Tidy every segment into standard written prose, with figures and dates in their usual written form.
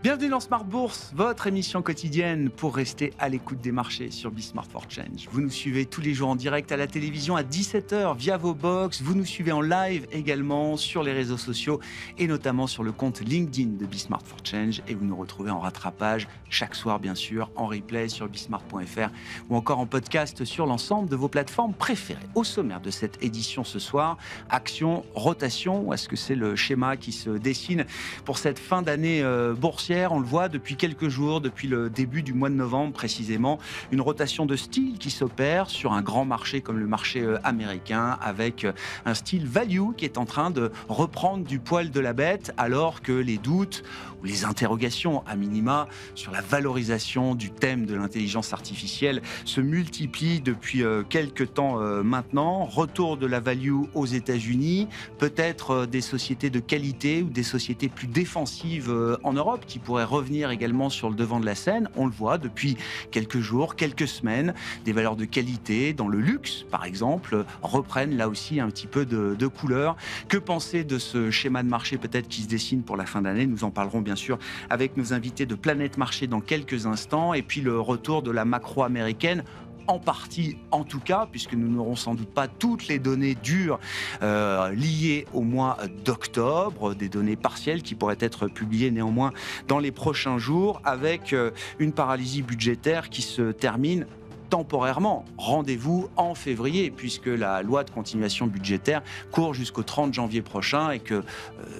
Bienvenue dans Smart Bourse, votre émission quotidienne pour rester à l'écoute des marchés sur Smart for Change. Vous nous suivez tous les jours en direct à la télévision à 17h via vos box. Vous nous suivez en live également sur les réseaux sociaux et notamment sur le compte LinkedIn de Smart for Change. Et vous nous retrouvez en rattrapage chaque soir, bien sûr, en replay sur bismart.fr ou encore en podcast sur l'ensemble de vos plateformes préférées. Au sommaire de cette édition ce soir, action, rotation. Est-ce que c'est le schéma qui se dessine pour cette fin d'année boursière? On le voit depuis quelques jours, depuis le début du mois de novembre précisément, une rotation de style qui s'opère sur un grand marché comme le marché américain, avec un style value qui est en train de reprendre du poil de la bête, alors que les doutes ou les interrogations à minima sur la valorisation du thème de l'intelligence artificielle se multiplient depuis quelques temps maintenant. Retour de la value aux États-Unis, peut-être des sociétés de qualité ou des sociétés plus défensives en Europe qui pourraient revenir également sur le devant de la scène. On le voit depuis quelques jours, quelques semaines, des valeurs de qualité dans le luxe, par exemple, reprennent là aussi un petit peu de couleur. Que penser de ce schéma de marché peut-être qui se dessine pour la fin d'année? Nous en parlerons bien sûr avec nos invités de Planète Marché dans quelques instants. Et puis le retour de la macro américaine, en partie en tout cas, puisque nous n'aurons sans doute pas toutes les données dures liées au mois d'octobre, des données partielles qui pourraient être publiées néanmoins dans les prochains jours, avec une paralysie budgétaire qui se termine temporairement. Rendez-vous en février, puisque la loi de continuation budgétaire court jusqu'au 30 janvier prochain et que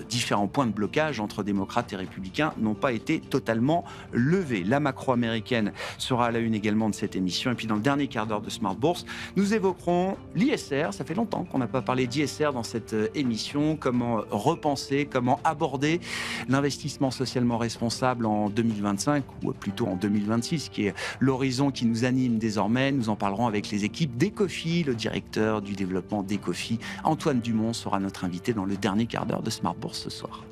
différents points de blocage entre démocrates et républicains n'ont pas été totalement levés. La macro-américaine sera à la une également de cette émission. Et puis dans le dernier quart d'heure de Smart Bourse, nous évoquerons l'ISR. Ça fait longtemps qu'on n'a pas parlé d'ISR dans cette émission. Comment repenser, comment aborder l'investissement socialement responsable en 2025, ou plutôt en 2026, qui est l'horizon qui nous anime désormais. Nous en parlerons avec les équipes d'Ecofi. Le directeur du développement d'Ecofi, Antoine Dumont, sera notre invité dans le dernier quart d'heure de Smart Bourse ce soir.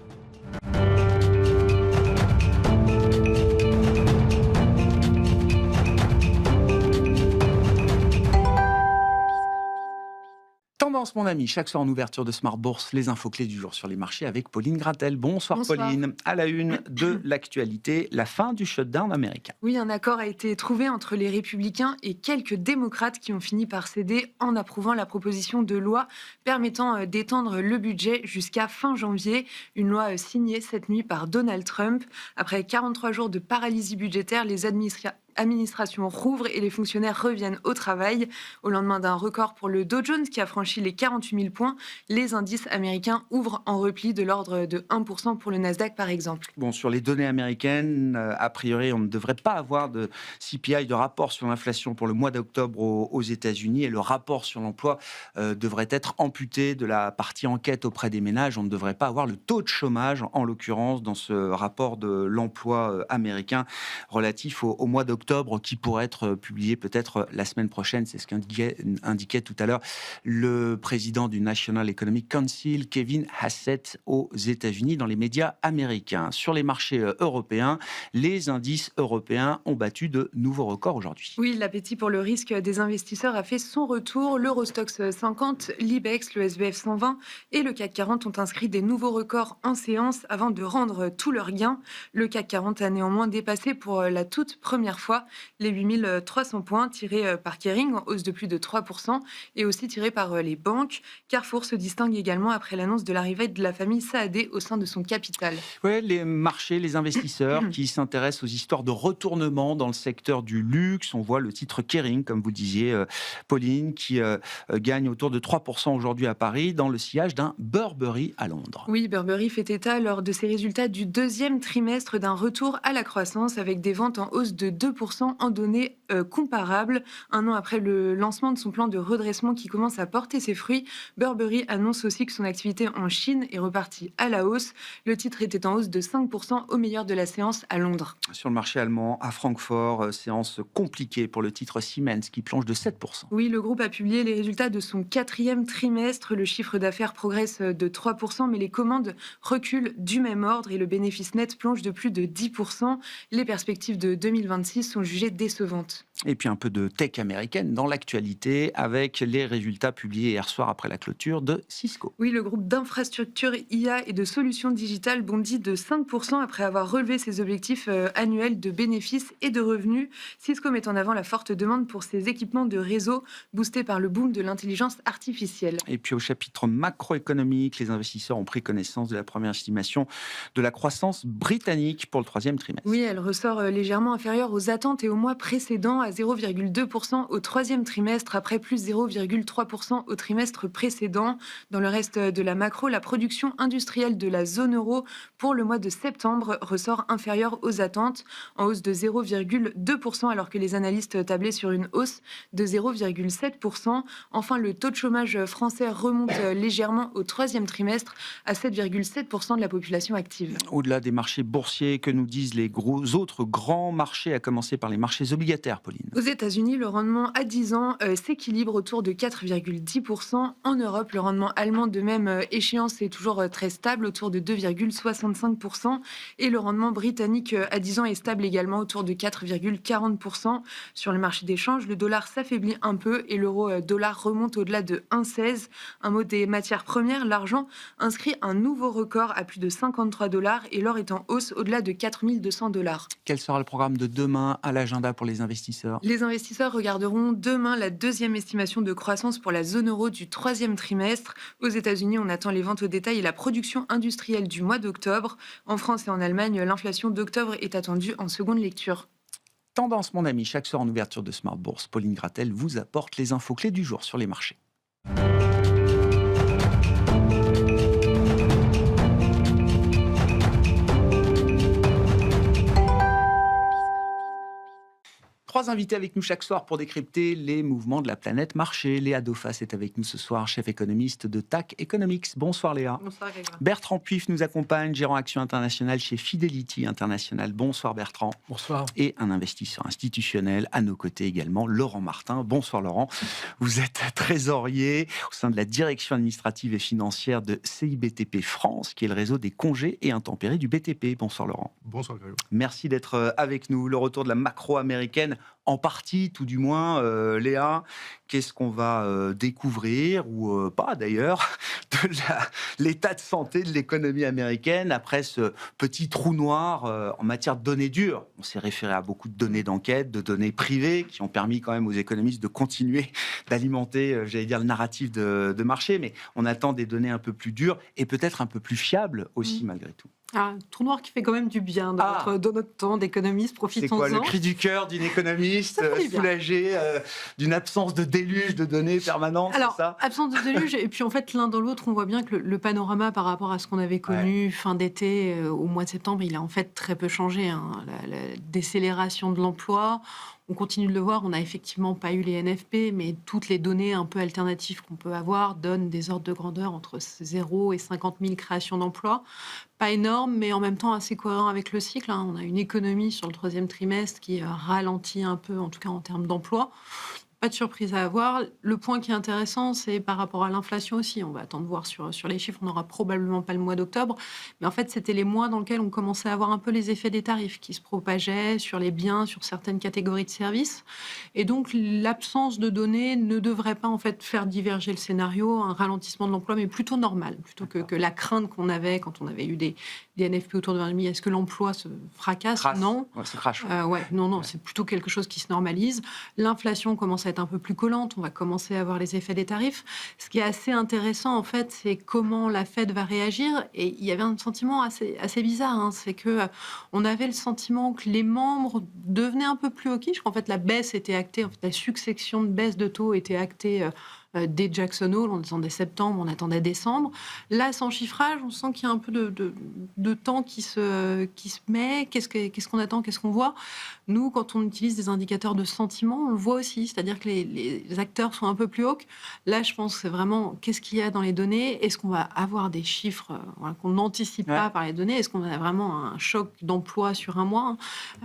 Tendance, mon ami, chaque soir en ouverture de Smart Bourse, les infos clés du jour sur les marchés avec Pauline Gratel. Bonsoir. Pauline. À la une de l'actualité, la fin du shutdown américain. Oui, un accord a été trouvé entre les républicains et quelques démocrates qui ont fini par céder en approuvant la proposition de loi permettant d'étendre le budget jusqu'à fin janvier. Une loi signée cette nuit par Donald Trump. Après 43 jours de paralysie budgétaire, les administrations rouvrent et les fonctionnaires reviennent au travail. Au lendemain d'un record pour le Dow Jones qui a franchi les 48 000 points, les indices américains ouvrent en repli de l'ordre de 1% pour le Nasdaq par exemple. Bon, sur les données américaines, a priori, on ne devrait pas avoir de CPI, de rapport sur l'inflation pour le mois d'octobre aux États-Unis, et le rapport sur l'emploi devrait être amputé de la partie enquête auprès des ménages. On ne devrait pas avoir le taux de chômage, en l'occurrence, dans ce rapport de l'emploi américain relatif au mois d'octobre, qui pourrait être publié peut-être la semaine prochaine. C'est ce qu'indiquait tout à l'heure le président du National Economic Council, Kevin Hassett, aux États-Unis, dans les médias américains. Sur les marchés européens, les indices européens ont battu de nouveaux records aujourd'hui. Oui, l'appétit pour le risque des investisseurs a fait son retour. L'Eurostoxx 50, l'IBEX, le SBF 120 et le CAC 40 ont inscrit des nouveaux records en séance avant de rendre tous leurs gains. Le CAC 40 a néanmoins dépassé pour la toute première fois les 8300 points tirés par Kering, en hausse de plus de 3%, et aussi tirés par les banques. Carrefour se distingue également après l'annonce de l'arrivée de la famille Saadé au sein de son capital. Oui, les marchés, les investisseurs qui s'intéressent aux histoires de retournement dans le secteur du luxe. On voit le titre Kering, comme vous disiez, Pauline, qui gagne autour de 3% aujourd'hui à Paris, dans le sillage d'un Burberry à Londres. Oui, Burberry fait état lors de ses résultats du deuxième trimestre d'un retour à la croissance avec des ventes en hausse de 2% en données comparables. Un an après le lancement de son plan de redressement qui commence à porter ses fruits, Burberry annonce aussi que son activité en Chine est repartie à la hausse. Le titre était en hausse de 5% au meilleur de la séance à Londres. Sur le marché allemand, à Francfort, séance compliquée pour le titre Siemens qui plonge de 7%. Oui, le groupe a publié les résultats de son quatrième trimestre. Le chiffre d'affaires progresse de 3%, mais les commandes reculent du même ordre et le bénéfice net plonge de plus de 10%. Les perspectives de 2026 sont jugées décevantes. Et puis un peu de tech américaine dans l'actualité avec les résultats publiés hier soir après la clôture de Cisco. Oui, le groupe d'infrastructures IA et de solutions digitales bondit de 5% après avoir relevé ses objectifs annuels de bénéfices et de revenus. Cisco met en avant la forte demande pour ses équipements de réseau boostés par le boom de l'intelligence artificielle. Et puis au chapitre macroéconomique, les investisseurs ont pris connaissance de la première estimation de la croissance britannique pour le troisième trimestre. Oui, elle ressort légèrement inférieure aux attentes et au mois précédent, à 0,2% au troisième trimestre, après plus 0,3% au trimestre précédent. Dans le reste de la macro, la production industrielle de la zone euro pour le mois de septembre ressort inférieure aux attentes, en hausse de 0,2%, alors que les analystes tablaient sur une hausse de 0,7%. Enfin, le taux de chômage français remonte légèrement au troisième trimestre à 7,7% de la population active. Au-delà des marchés boursiers, que nous disent les autres grands marchés, à commencer par les marchés obligataires, Pauline? Aux États-Unis, le rendement à 10 ans s'équilibre autour de 4,10%. En Europe, le rendement allemand de même échéance est toujours très stable, autour de 2,65%. Et le rendement britannique à 10 ans est stable également, autour de 4,40%. Sur le marché des changes, le dollar s'affaiblit un peu et l'euro-dollar remonte au-delà de 1,16. Un mot des matières premières, l'argent inscrit un nouveau record à plus de 53 $ et l'or est en hausse au-delà de 4 200 $. Quel sera le programme de demain à l'agenda pour les investisseurs? Les investisseurs regarderont demain la deuxième estimation de croissance pour la zone euro du troisième trimestre. Aux États-Unis, on attend les ventes au détail et la production industrielle du mois d'octobre. En France et en Allemagne, l'inflation d'octobre est attendue en seconde lecture. Tendance, mon ami, chaque soir en ouverture de Smart Bourse, Pauline Gratel vous apporte les infos clés du jour sur les marchés. Trois invités avec nous chaque soir pour décrypter les mouvements de la planète marché. Léa Dauphas est avec nous ce soir, chef économiste de TAC Economics. Bonsoir Léa. Bonsoir Grégoire. Bertrand Puif nous accompagne, gérant Action Internationale chez Fidelity International. Bonsoir Bertrand. Bonsoir. Et un investisseur institutionnel à nos côtés également, Laurent Martin. Bonsoir Laurent. Vous êtes trésorier au sein de la direction administrative et financière de CIBTP France, qui est le réseau des congés et intempéries du BTP. Bonsoir Laurent. Bonsoir Grégoire. Merci d'être avec nous. Le retour de la macro américaine, en partie, tout du moins. Léa, qu'est-ce qu'on va découvrir, ou pas d'ailleurs, de l'état de santé de l'économie américaine après ce petit trou noir en matière de données dures? On s'est référé à beaucoup de données d'enquête, de données privées, qui ont permis quand même aux économistes de continuer d'alimenter, j'allais dire, le narratif de marché, mais on attend des données un peu plus dures et peut-être un peu plus fiables aussi, malgré tout. Un trou noir qui fait quand même du bien dans notre temps d'économiste, profitons-en. C'est quoi le cri du cœur d'une économiste soulagée d'une absence de déluge de données permanentes? Alors, ça absence de déluge, et puis en fait, l'un dans l'autre, on voit bien que le panorama par rapport à ce qu'on avait connu fin d'été, au mois de septembre, il a en fait très peu changé. La décélération de l'emploi, on continue de le voir, on n'a effectivement pas eu les NFP, mais toutes les données un peu alternatives qu'on peut avoir donnent des ordres de grandeur entre 0 et 50 000 créations d'emplois. Pas énorme, mais en même temps assez cohérent avec le cycle. On a une économie sur le troisième trimestre qui ralentit un peu, en tout cas en termes d'emploi. Pas de surprise à avoir. Le point qui est intéressant, c'est par rapport à l'inflation aussi. On va attendre de voir sur les chiffres. On n'aura probablement pas le mois d'octobre. Mais en fait, c'était les mois dans lesquels on commençait à avoir un peu les effets des tarifs qui se propageaient sur les biens, sur certaines catégories de services. Et donc, l'absence de données ne devrait pas en fait faire diverger le scénario, un ralentissement de l'emploi, mais plutôt normal, plutôt que la crainte qu'on avait quand on avait eu des NFP autour de 20,5. Est-ce que l'emploi se fracasse? Non. Ouais, c'est crash. Non, c'est plutôt quelque chose qui se normalise. L'inflation commence à être un peu plus collante, on va commencer à voir les effets des tarifs. Ce qui est assez intéressant, en fait, c'est comment la Fed va réagir. Et il y avait un sentiment assez bizarre, c'est que on avait le sentiment que les membres devenaient un peu plus hawkish, qu'en fait la baisse était actée, en fait, la succession de baisses de taux était actée dès Jackson Hole, on attendait septembre, on attendait décembre. Là, sans chiffrage, on sent qu'il y a un peu de temps qui se met. Qu'est-ce qu'on attend, qu'est-ce qu'on voit? Nous, quand on utilise des indicateurs de sentiment, on le voit aussi, c'est-à-dire que les acteurs sont un peu plus hawk. Là, je pense que c'est vraiment qu'est-ce qu'il y a dans les données? Est-ce qu'on va avoir des chiffres qu'on n'anticipe pas par les données? Est-ce qu'on a vraiment un choc d'emploi sur un mois?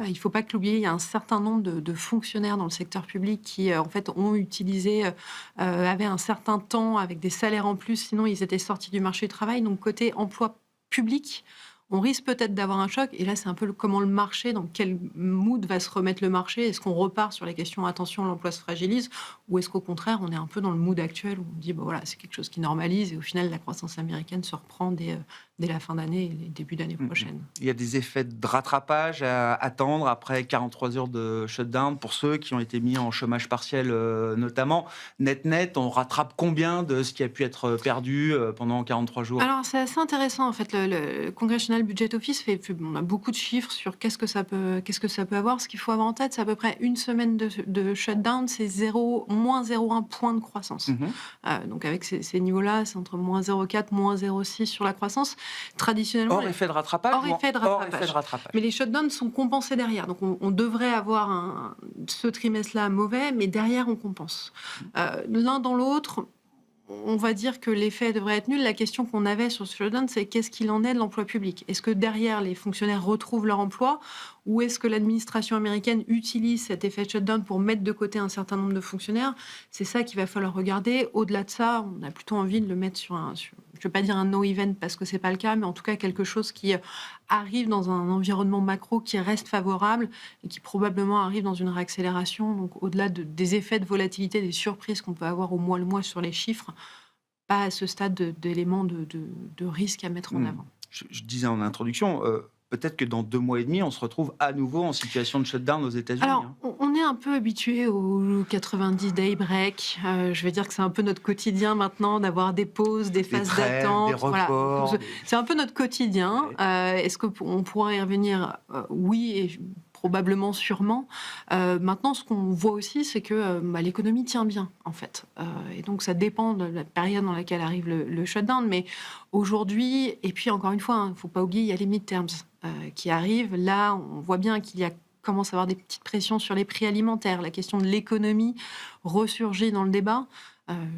Il ne faut pas que l'oublier, il y a un certain nombre de fonctionnaires dans le secteur public qui, en fait, ont utilisé avaient un certain temps avec des salaires en plus, sinon ils étaient sortis du marché du travail. Donc côté emploi public, on risque peut-être d'avoir un choc. Et là, c'est un peu comment le marché, dans quel mood va se remettre le marché. Est-ce qu'on repart sur la question attention, l'emploi se fragilise, ou est-ce qu'au contraire, on est un peu dans le mood actuel où on dit voilà, c'est quelque chose qui normalise et au final, la croissance américaine se reprend dès la fin d'année et les débuts d'année prochaine. Il y a des effets de rattrapage à attendre après 43 heures de shutdown pour ceux qui ont été mis en chômage partiel notamment. Net, on rattrape combien de ce qui a pu être perdu pendant 43 jours? Alors, c'est assez intéressant, en fait. Le Congressional Budget Office on a beaucoup de chiffres sur qu'est-ce que ça peut avoir. Ce qu'il faut avoir en tête, c'est à peu près une semaine de shutdown, c'est moins 0,1 point de croissance. Donc, avec ces niveaux-là, c'est entre moins 0,4, moins 0,6 sur la croissance. Traditionnellement... Hors effet de rattrapage? Hors effet de rattrapage. Mais les shutdowns sont compensés derrière. Donc, on devrait avoir ce trimestre-là mauvais, mais derrière, on compense. L'un dans l'autre... On va dire que l'effet devrait être nul. La question qu'on avait sur ce shutdown, c'est qu'est-ce qu'il en est de l'emploi public? Est-ce que derrière, les fonctionnaires retrouvent leur emploi ou est-ce que l'administration américaine utilise cet effet de shutdown pour mettre de côté un certain nombre de fonctionnaires? C'est ça qu'il va falloir regarder. Au-delà de ça, on a plutôt envie de le mettre je ne veux pas dire un no-event parce que ce n'est pas le cas, mais en tout cas quelque chose qui arrive dans un environnement macro qui reste favorable et qui probablement arrive dans une réaccélération. Donc au-delà des effets de volatilité, des surprises qu'on peut avoir au mois le mois sur les chiffres, pas à ce stade d'éléments de risque à mettre en avant. Je disais en introduction, peut-être que dans 2 mois et demi, on se retrouve à nouveau en situation de shutdown aux États-Unis. Alors, on est un peu habitué au 90 day break. Je vais dire que c'est un peu notre quotidien maintenant d'avoir des pauses, des phases d'attente. Des reports. Voilà. C'est un peu notre quotidien. Est-ce qu'on pourra y revenir? Oui, et probablement, sûrement. Maintenant, ce qu'on voit aussi, c'est que l'économie tient bien, en fait. Et donc, ça dépend de la période dans laquelle arrive le shutdown. Mais aujourd'hui, et puis encore une fois, il ne faut pas oublier, il y a les midterms qui arrivent. Là, on voit bien qu'il commence à avoir des petites pressions sur les prix alimentaires. La question de l'économie ressurgit dans le débat.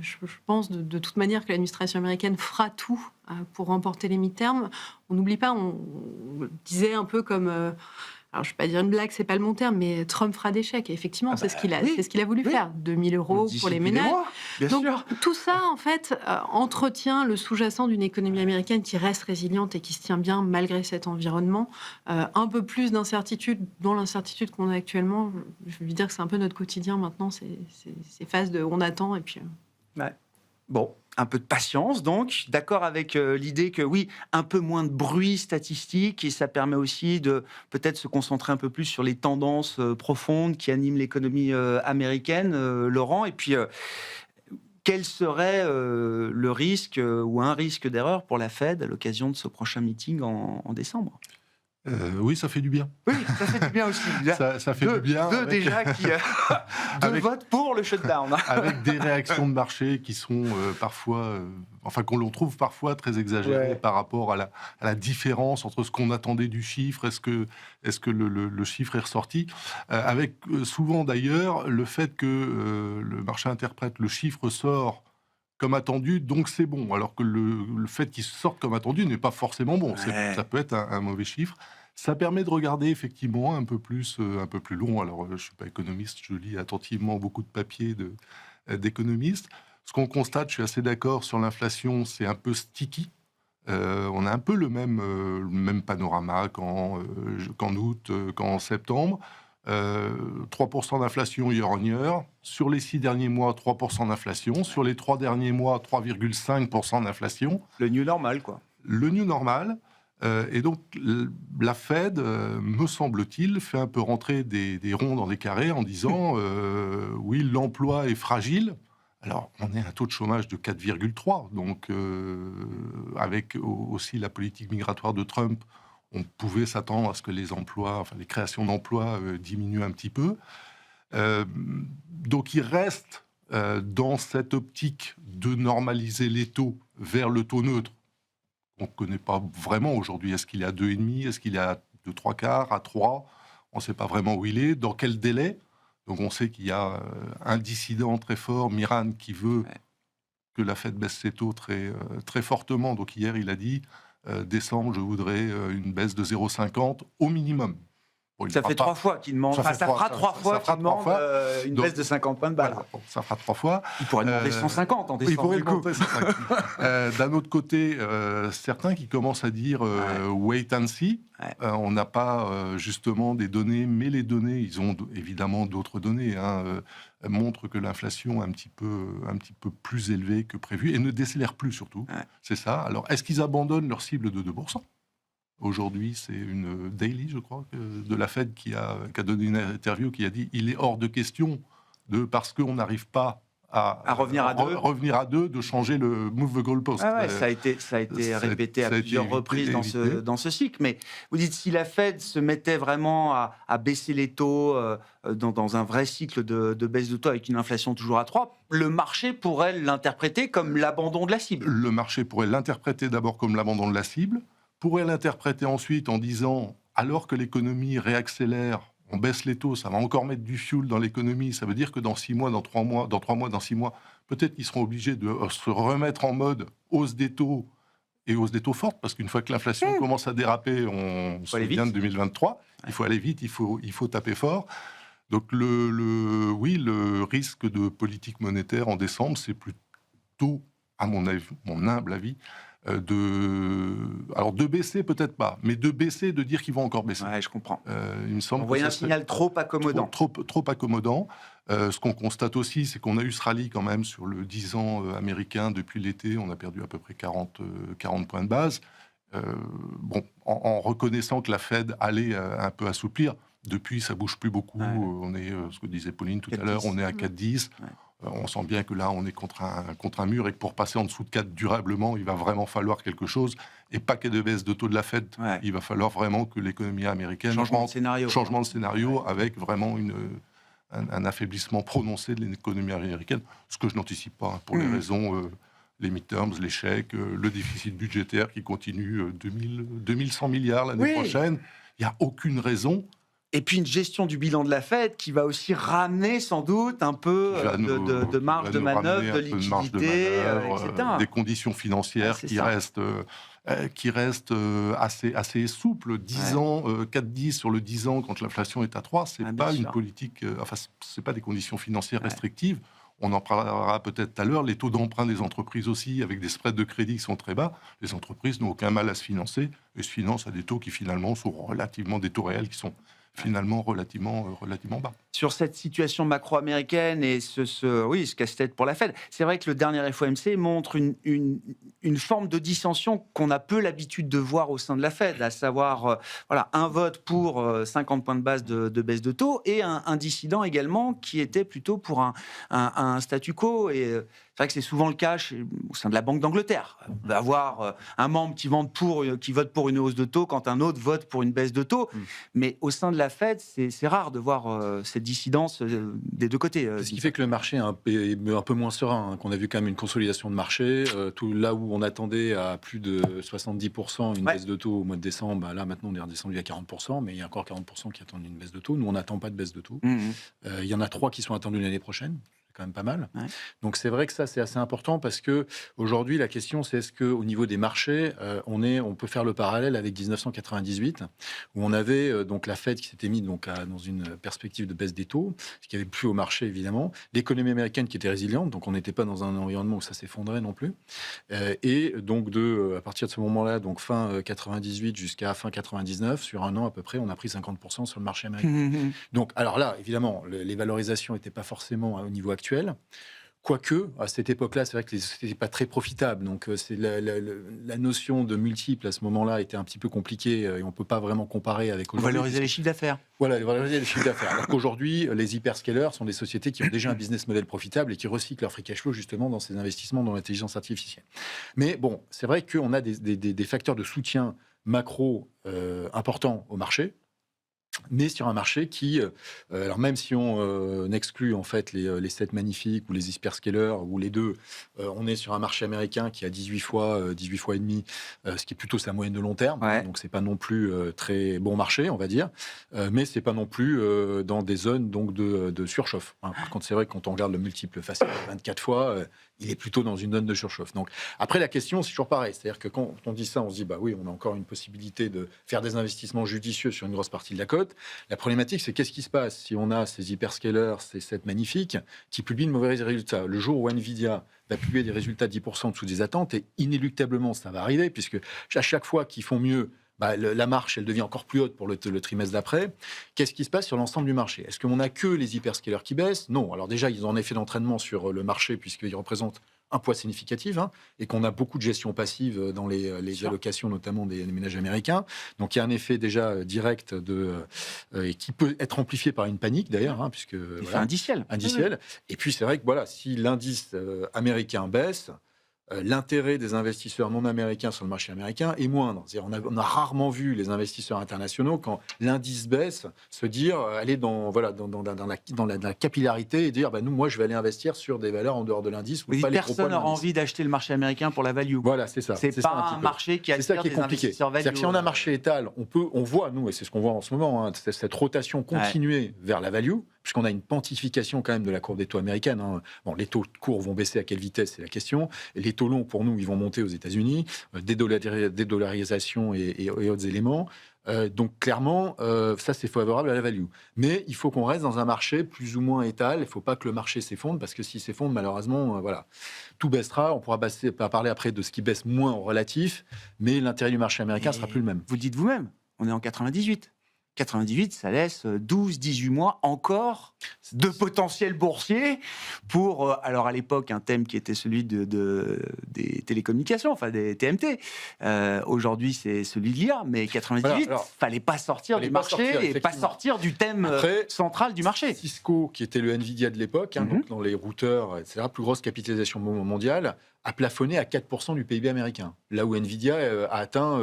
Je pense de toute manière que l'administration américaine fera tout pour remporter les midterms. On n'oublie pas, on disait un peu comme... alors, je ne vais pas dire une blague, c'est pas le bon terme, mais Trump fera des chèques. Et effectivement, c'est ce qu'il a voulu faire. 2 000 € pour les ménages. Donc, tout ça, en fait, entretient le sous-jacent d'une économie américaine qui reste résiliente et qui se tient bien malgré cet environnement. Un peu plus d'incertitude, dont l'incertitude qu'on a actuellement. Je veux dire que c'est un peu notre quotidien maintenant, ces phases de on attend et puis... Ouais. Bon, un peu de patience donc, d'accord avec l'idée que oui, un peu moins de bruit statistique et ça permet aussi de peut-être se concentrer un peu plus sur les tendances profondes qui animent l'économie américaine, Laurent, et puis quel serait le risque ou un risque d'erreur pour la Fed à l'occasion de ce prochain meeting en décembre? Oui, ça fait du bien. Oui, ça fait du bien aussi. Ça fait du bien. Deux déjà qui votent pour le shutdown. Avec des réactions de marché qui sont parfois, qu'on trouve parfois très exagérées par rapport à la différence entre ce qu'on attendait du chiffre, est-ce que le chiffre est ressorti, avec souvent d'ailleurs le fait que le marché interprète le chiffre sort comme attendu, donc c'est bon. Alors que le fait qu'il sorte comme attendu n'est pas forcément bon. Ça peut être un mauvais chiffre. Ça permet de regarder effectivement un peu plus long. Alors, je ne suis pas économiste, je lis attentivement beaucoup de papiers d'économistes. Ce qu'on constate, je suis assez d'accord sur l'inflation, c'est un peu sticky. On a un peu le même panorama qu'en août, qu'en septembre. 3% d'inflation year on year. Sur les 6 derniers mois, 3% d'inflation. Sur les 3 derniers mois, 3,5% d'inflation. Le new normal, quoi. Le new normal. Et donc, la Fed, me semble-t-il, fait un peu rentrer des ronds dans des carrés en disant oui, l'emploi est fragile. Alors, on est à un taux de chômage de 4,3. Donc, avec aussi la politique migratoire de Trump, on pouvait s'attendre à ce que les créations d'emplois diminuent un petit peu. Donc, il reste dans cette optique de normaliser les taux vers le taux neutre. On ne connaît pas vraiment aujourd'hui. Est-ce qu'il est à 2,5? Est-ce qu'il est à 2,75? À 3? On ne sait pas vraiment où il est. Dans quel délai? Donc, on sait qu'il y a un dissident très fort, Miran, qui veut que la Fed baisse ses taux très, très fortement. Donc, hier, il a dit décembre, je voudrais une baisse de 0,50 au minimum. Bon, il Ça fera fait pas- 3 fois qu'il demande. Ça Enfin, fait ça trois- fera ça- 3 ça fois fera qu'il trois demande fois. une Donc- baisse de 50 points de balle. Voilà, bon, ça fera 3 fois. Il pourrait demander 150 en Il décembre. pourrait du le coup. compter, c'est ça. D'un autre côté, certains qui commencent à dire wait and see. Ouais. On n'a pas justement des données, mais les données, ils ont évidemment d'autres données, montrent que l'inflation est un petit peu plus élevée que prévu et ne décélère plus surtout. Ouais. C'est ça. Alors, est-ce qu'ils abandonnent leur cible de 2%? Aujourd'hui, c'est une daily, je crois, de la Fed qui a donné une interview qui a dit il est hors de question parce qu'on n'arrive pas à revenir à 2. revenir à 2, de changer le move the goalpost. Ah ouais, ça a été répété à plusieurs reprises dans ce cycle. Mais vous dites, si la Fed se mettait vraiment à baisser les taux dans un vrai cycle de baisse de taux avec une inflation toujours à 3, le marché pourrait l'interpréter comme l'abandon de la cible. Le marché pourrait l'interpréter d'abord comme l'abandon de la cible, pourrait l'interpréter ensuite en disant, alors que l'économie réaccélère, on baisse les taux, ça va encore mettre du fuel dans l'économie, ça veut dire que dans 6 mois, dans 3 mois, dans 6 mois, peut-être qu'ils seront obligés de se remettre en mode hausse des taux, et hausse des taux forte, parce qu'une fois que l'inflation commence à déraper, on se souvient de 2023, il faut aller vite, il faut taper fort. Donc oui, le risque de politique monétaire en décembre, c'est plutôt, à mon humble avis, de baisser peut-être pas, mais de baisser, de dire qu'ils vont encore baisser. Ouais, je comprends. Il me semble On voyait un signal trop accommodant. Trop accommodant. Ce qu'on constate aussi, c'est qu'on a eu ce rallye quand même sur le 10 ans américain depuis l'été. On a perdu à peu près 40 points de base. En reconnaissant que la Fed allait un peu assouplir, depuis ça bouge plus beaucoup. Ouais. On est, ce que disait Pauline tout à l'heure, on est à 4,10. Ouais. On sent bien que là, on est contre un mur et que pour passer en dessous de 4 durablement, il va vraiment falloir quelque chose. Et pas que de baisse de taux de la Fed. Ouais. Il va falloir vraiment que l'économie américaine Changement de scénario. Changement de scénario avec vraiment un affaiblissement prononcé de l'économie américaine. Ce que je n'anticipe pas pour les raisons, les midterms, l'échec, le déficit budgétaire qui continue 2100 milliards l'année prochaine. Il n'y a aucune raison. Et puis une gestion du bilan de la Fed qui va aussi ramener sans doute un peu de marge de manœuvre, de liquidité, etc. Des conditions financières qui restent assez souples. 10 ans, 4,10 sur le 10 ans quand l'inflation est à 3, c'est pas une politique, c'est pas des conditions financières restrictives. On en parlera peut-être tout à l'heure. Les taux d'emprunt des entreprises aussi, avec des spreads de crédit qui sont très bas, les entreprises n'ont aucun mal à se financer et se financent à des taux qui finalement sont relativement des taux réels qui sont finalement relativement bas. Sur cette situation macro-américaine et ce casse-tête pour la Fed, c'est vrai que le dernier FOMC montre une forme de dissension qu'on a peu l'habitude de voir au sein de la Fed, à savoir un vote pour 50 points de base de baisse de taux et un dissident également qui était plutôt pour un statu quo. Et c'est vrai que c'est souvent le cas au sein de la Banque d'Angleterre, d'avoir un membre qui vote pour une hausse de taux quand un autre vote pour une baisse de taux. Mais au sein de la Fed, c'est rare de voir cette dissidence des deux côtés. Ce qui fait que le marché est un peu moins serein, qu'on a vu quand même une consolidation de marché. Tout là où on attendait à plus de 70% une baisse de taux au mois de décembre, là maintenant on est redescendu à 40%, mais il y a encore 40% qui attendent une baisse de taux. Nous, on n'attend pas de baisse de taux. Il y en a 3 qui sont attendus l'année prochaine. Quand même pas mal. Ouais. Donc c'est vrai que ça c'est assez important parce que aujourd'hui la question c'est est-ce que au niveau des marchés on peut faire le parallèle avec 1998 où on avait donc la Fed qui s'était mise dans une perspective de baisse des taux, ce qui avait plu au marché évidemment, l'économie américaine qui était résiliente, donc on n'était pas dans un environnement où ça s'effondrait non plus, et donc à partir de ce moment-là, donc fin 98 jusqu'à fin 99, sur un an à peu près, on a pris 50% sur le marché américain. Donc alors là évidemment les valorisations n'étaient pas forcément au niveau actuel. Quoique, à cette époque-là, c'est vrai que c'était pas très profitable. Donc, c'est la notion de multiple à ce moment-là était un petit peu compliquée et on peut pas vraiment comparer avec aujourd'hui. Valoriser les chiffres d'affaires. Voilà, valoriser les chiffres d'affaires. Alors qu'aujourd'hui, les hyperscalers sont des sociétés qui ont déjà un business model profitable et qui recyclent leur free cash flow justement dans ces investissements dans l'intelligence artificielle. Mais bon, c'est vrai qu'on a des facteurs de soutien macro importants au marché. Mais sur un marché qui, alors même si on exclut en fait les 7 magnifiques ou les hyperscalers ou les deux, on est sur un marché américain qui a 18 fois et demi, ce qui est plutôt sa moyenne de long terme. Ouais. Donc c'est pas non plus très bon marché, on va dire, mais c'est pas non plus dans des zones donc de surchauffe. Hein. Par contre, c'est vrai que quand on regarde le multiple facile 24 fois, il est plutôt dans une zone de surchauffe. Donc après la question, c'est toujours pareil, c'est-à-dire que quand on dit ça, on se dit bah oui, on a encore une possibilité de faire des investissements judicieux sur une grosse partie de la cote. La problématique, c'est qu'est-ce qui se passe si on a ces hyperscalers, ces sets magnifiques, qui publient de mauvais résultats. Le jour où Nvidia va publier des résultats 10% en dessous des attentes, et inéluctablement, ça va arriver, puisque à chaque fois qu'ils font mieux, la marche, elle devient encore plus haute pour le trimestre d'après. Qu'est-ce qui se passe sur l'ensemble du marché? Est-ce qu'on n'a que les hyperscalers qui baissent? Non. Alors déjà, ils ont un effet d'entraînement sur le marché, puisqu'ils représentent un poids significatif, et qu'on a beaucoup de gestion passive dans les allocations, notamment des ménages américains. Donc il y a un effet déjà direct et qui peut être amplifié par une panique d'ailleurs, puisque Effet indiciel. Et puis c'est vrai que si l'indice américain baisse, l'intérêt des investisseurs non américains sur le marché américain est moindre. C'est-à-dire, on a rarement vu les investisseurs internationaux, quand l'indice baisse, se dire, aller dans la capillarité et dire, moi, je vais aller investir sur des valeurs en dehors de l'indice. Personne n'aura envie d'acheter le marché américain pour la value. Voilà, c'est ça. C'est pas un marché qui attire des investisseurs value. C'est-à-dire que si on a un marché étal, on voit, nous, et c'est ce qu'on voit en ce moment, cette rotation continuée vers la value, puisqu'on a une pontification quand même de la courbe des taux américaine. Bon, les taux courts vont baisser à quelle vitesse, c'est la question. Et les taux longs, pour nous, ils vont monter aux États-Unis, dédollarisation et autres éléments. Donc clairement, ça c'est favorable à la value. Mais il faut qu'on reste dans un marché plus ou moins étal. Il ne faut pas que le marché s'effondre, parce que s'il s'effondre, malheureusement, tout baissera. On pourra parler après de ce qui baisse moins en relatif, mais l'intérêt du marché américain ne sera plus le même. Vous le dites vous-même, on est en 98. 98, ça laisse 12-18 mois encore de potentiel boursier pour, alors à l'époque, un thème qui était celui des télécommunications, enfin des TMT. Aujourd'hui, c'est celui de l'IA, mais 98, il ne fallait pas sortir du marché et pas sortir du thème central du marché. Cisco, qui était le Nvidia de l'époque, donc dans les routeurs, etc., plus grosse capitalisation mondiale, a plafonné à 4% du PIB américain, là où Nvidia a atteint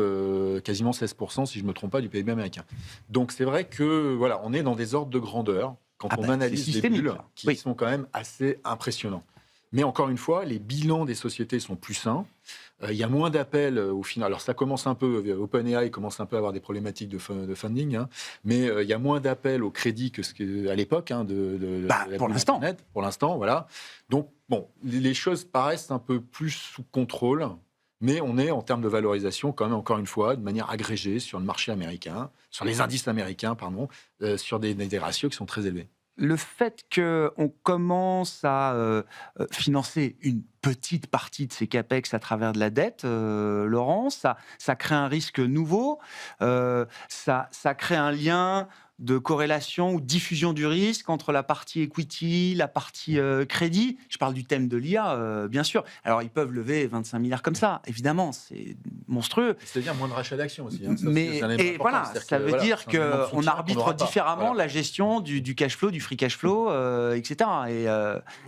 quasiment 16%, si je ne me trompe pas, du PIB américain. Donc c'est vrai que on est dans des ordres de grandeur quand on analyse les bulles qui sont quand même assez impressionnants. Mais encore une fois, les bilans des sociétés sont plus sains. Il y a moins d'appels au final. Alors ça commence un peu, OpenAI commence un peu à avoir des problématiques de funding, mais il y a moins d'appels au crédit qu'à l'époque pour l'instant. Pour l'instant, voilà. Donc bon, les choses paraissent un peu plus sous contrôle, mais on est en termes de valorisation quand même, encore une fois, de manière agrégée sur le marché américain, sur les indices américains, sur des ratios qui sont très élevés. Le fait qu'on commence à financer une petite partie de ces capex à travers de la dette, Laurent, ça crée un risque nouveau, ça crée un lien de corrélation ou diffusion du risque entre la partie equity, la partie crédit. Je parle du thème de l'IA, bien sûr. Alors, ils peuvent lever 25 milliards comme ça, évidemment, c'est monstrueux. C'est-à-dire moins de rachat d'actions aussi. Ça veut dire qu'on arbitre différemment la gestion du cash flow, du free cash flow, etc. Et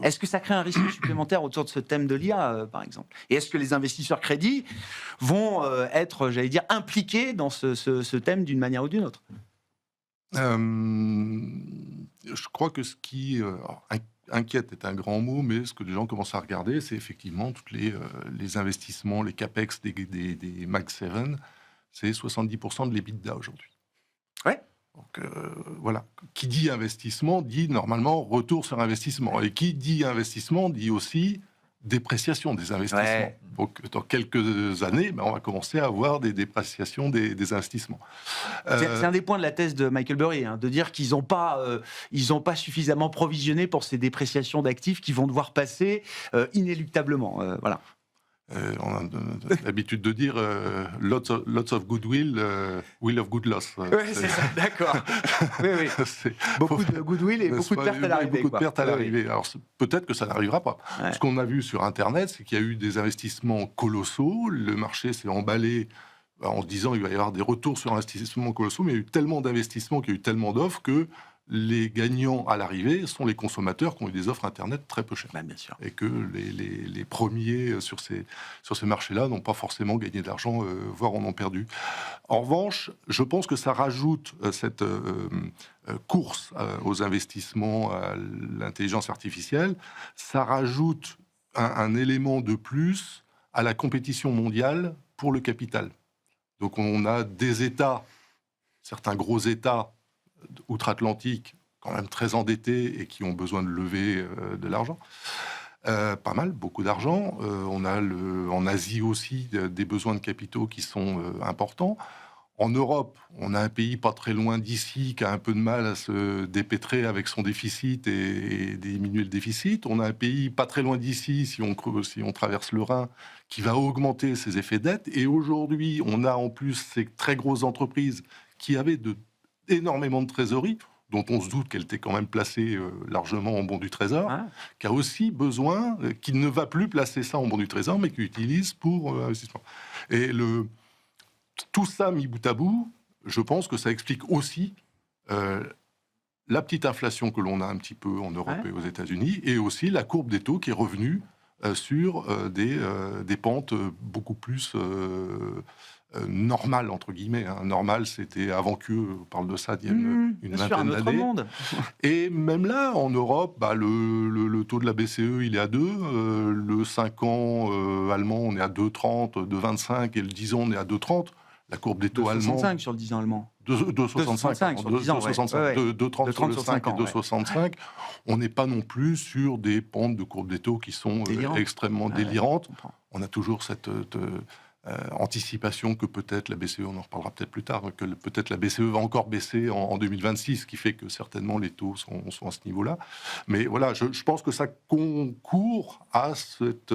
est-ce que ça crée un risque supplémentaire autour de ce thème de l'IA, par exemple? Et est-ce que les investisseurs crédits vont être, j'allais dire, impliqués dans ce thème d'une manière ou d'une autre? Je crois que ce qui inquiète est un grand mot, mais ce que les gens commencent à regarder, c'est effectivement tous les investissements, les capex des Mag 7, c'est 70% de l'EBITDA aujourd'hui. Ouais. Donc voilà, qui dit investissement dit normalement retour sur investissement, et qui dit investissement dit aussi dépréciation des investissements. Ouais. Donc, dans quelques années, on va commencer à avoir des dépréciations des investissements. C'est un des points de la thèse de Michael Burry, de dire qu'ils n'ont pas suffisamment provisionné pour ces dépréciations d'actifs qui vont devoir passer inéluctablement. Voilà. On a l'habitude de dire lots of goodwill, will of good loss. Oui, c'est ça, d'accord. Oui. Beaucoup de goodwill et beaucoup de pertes à l'arrivée. Beaucoup de pertes à l'arrivée. Alors peut-être que ça n'arrivera pas. Ouais. Ce qu'on a vu sur Internet, c'est qu'il y a eu des investissements colossaux. Le marché s'est emballé en se disant qu'il va y avoir des retours sur investissements colossaux, mais il y a eu tellement d'investissements, qu'il y a eu tellement d'offres que les gagnants à l'arrivée sont les consommateurs qui ont eu des offres Internet très peu chères. Bien sûr. Et que les premiers sur ces marchés-là n'ont pas forcément gagné de l'argent, voire en ont perdu. En revanche, je pense que ça rajoute cette course aux investissements, à l'intelligence artificielle, ça rajoute un élément de plus à la compétition mondiale pour le capital. Donc on a des États, certains gros États, outre-Atlantique, quand même très endettés et qui ont besoin de lever de l'argent. Pas mal, beaucoup d'argent. On a en Asie aussi des besoins de capitaux qui sont importants. En Europe, on a un pays pas très loin d'ici qui a un peu de mal à se dépêtrer avec son déficit et diminuer le déficit. On a un pays pas très loin d'ici, si on traverse le Rhin, qui va augmenter ses effets dette. Et aujourd'hui, on a en plus ces très grosses entreprises qui avaient énormément de trésorerie, dont on se doute qu'elle était quand même placée largement en bon du Trésor, qui a aussi besoin, qui ne va plus placer ça en bon du Trésor, mais qui utilise pour investissement. Et tout ça mis bout à bout, je pense que ça explique aussi la petite inflation que l'on a un petit peu en Europe et aux États-Unis, et aussi la courbe des taux qui est revenue sur des pentes beaucoup plus normales, entre guillemets. Normal, c'était avant on parle de ça il y a une vingtaine d'années. Et même là, en Europe, le taux de la BCE, il est à 2. Le 5 ans allemand, on est à 2,30, 2,25, et le 10 ans, on est à 2,30. La courbe des taux allemands... 2,65 sur le 10 ans allemand. 2,65 sur le 10 ans, 2,30 sur le 5 et 2,65. On n'est pas non plus sur des pentes de courbe des taux qui sont extrêmement délirantes. On a toujours cette anticipation que peut-être la BCE, on en reparlera peut-être plus tard, que peut-être la BCE va encore baisser en 2026, ce qui fait que certainement les taux sont à ce niveau-là. Mais voilà, je pense que ça concourt à cette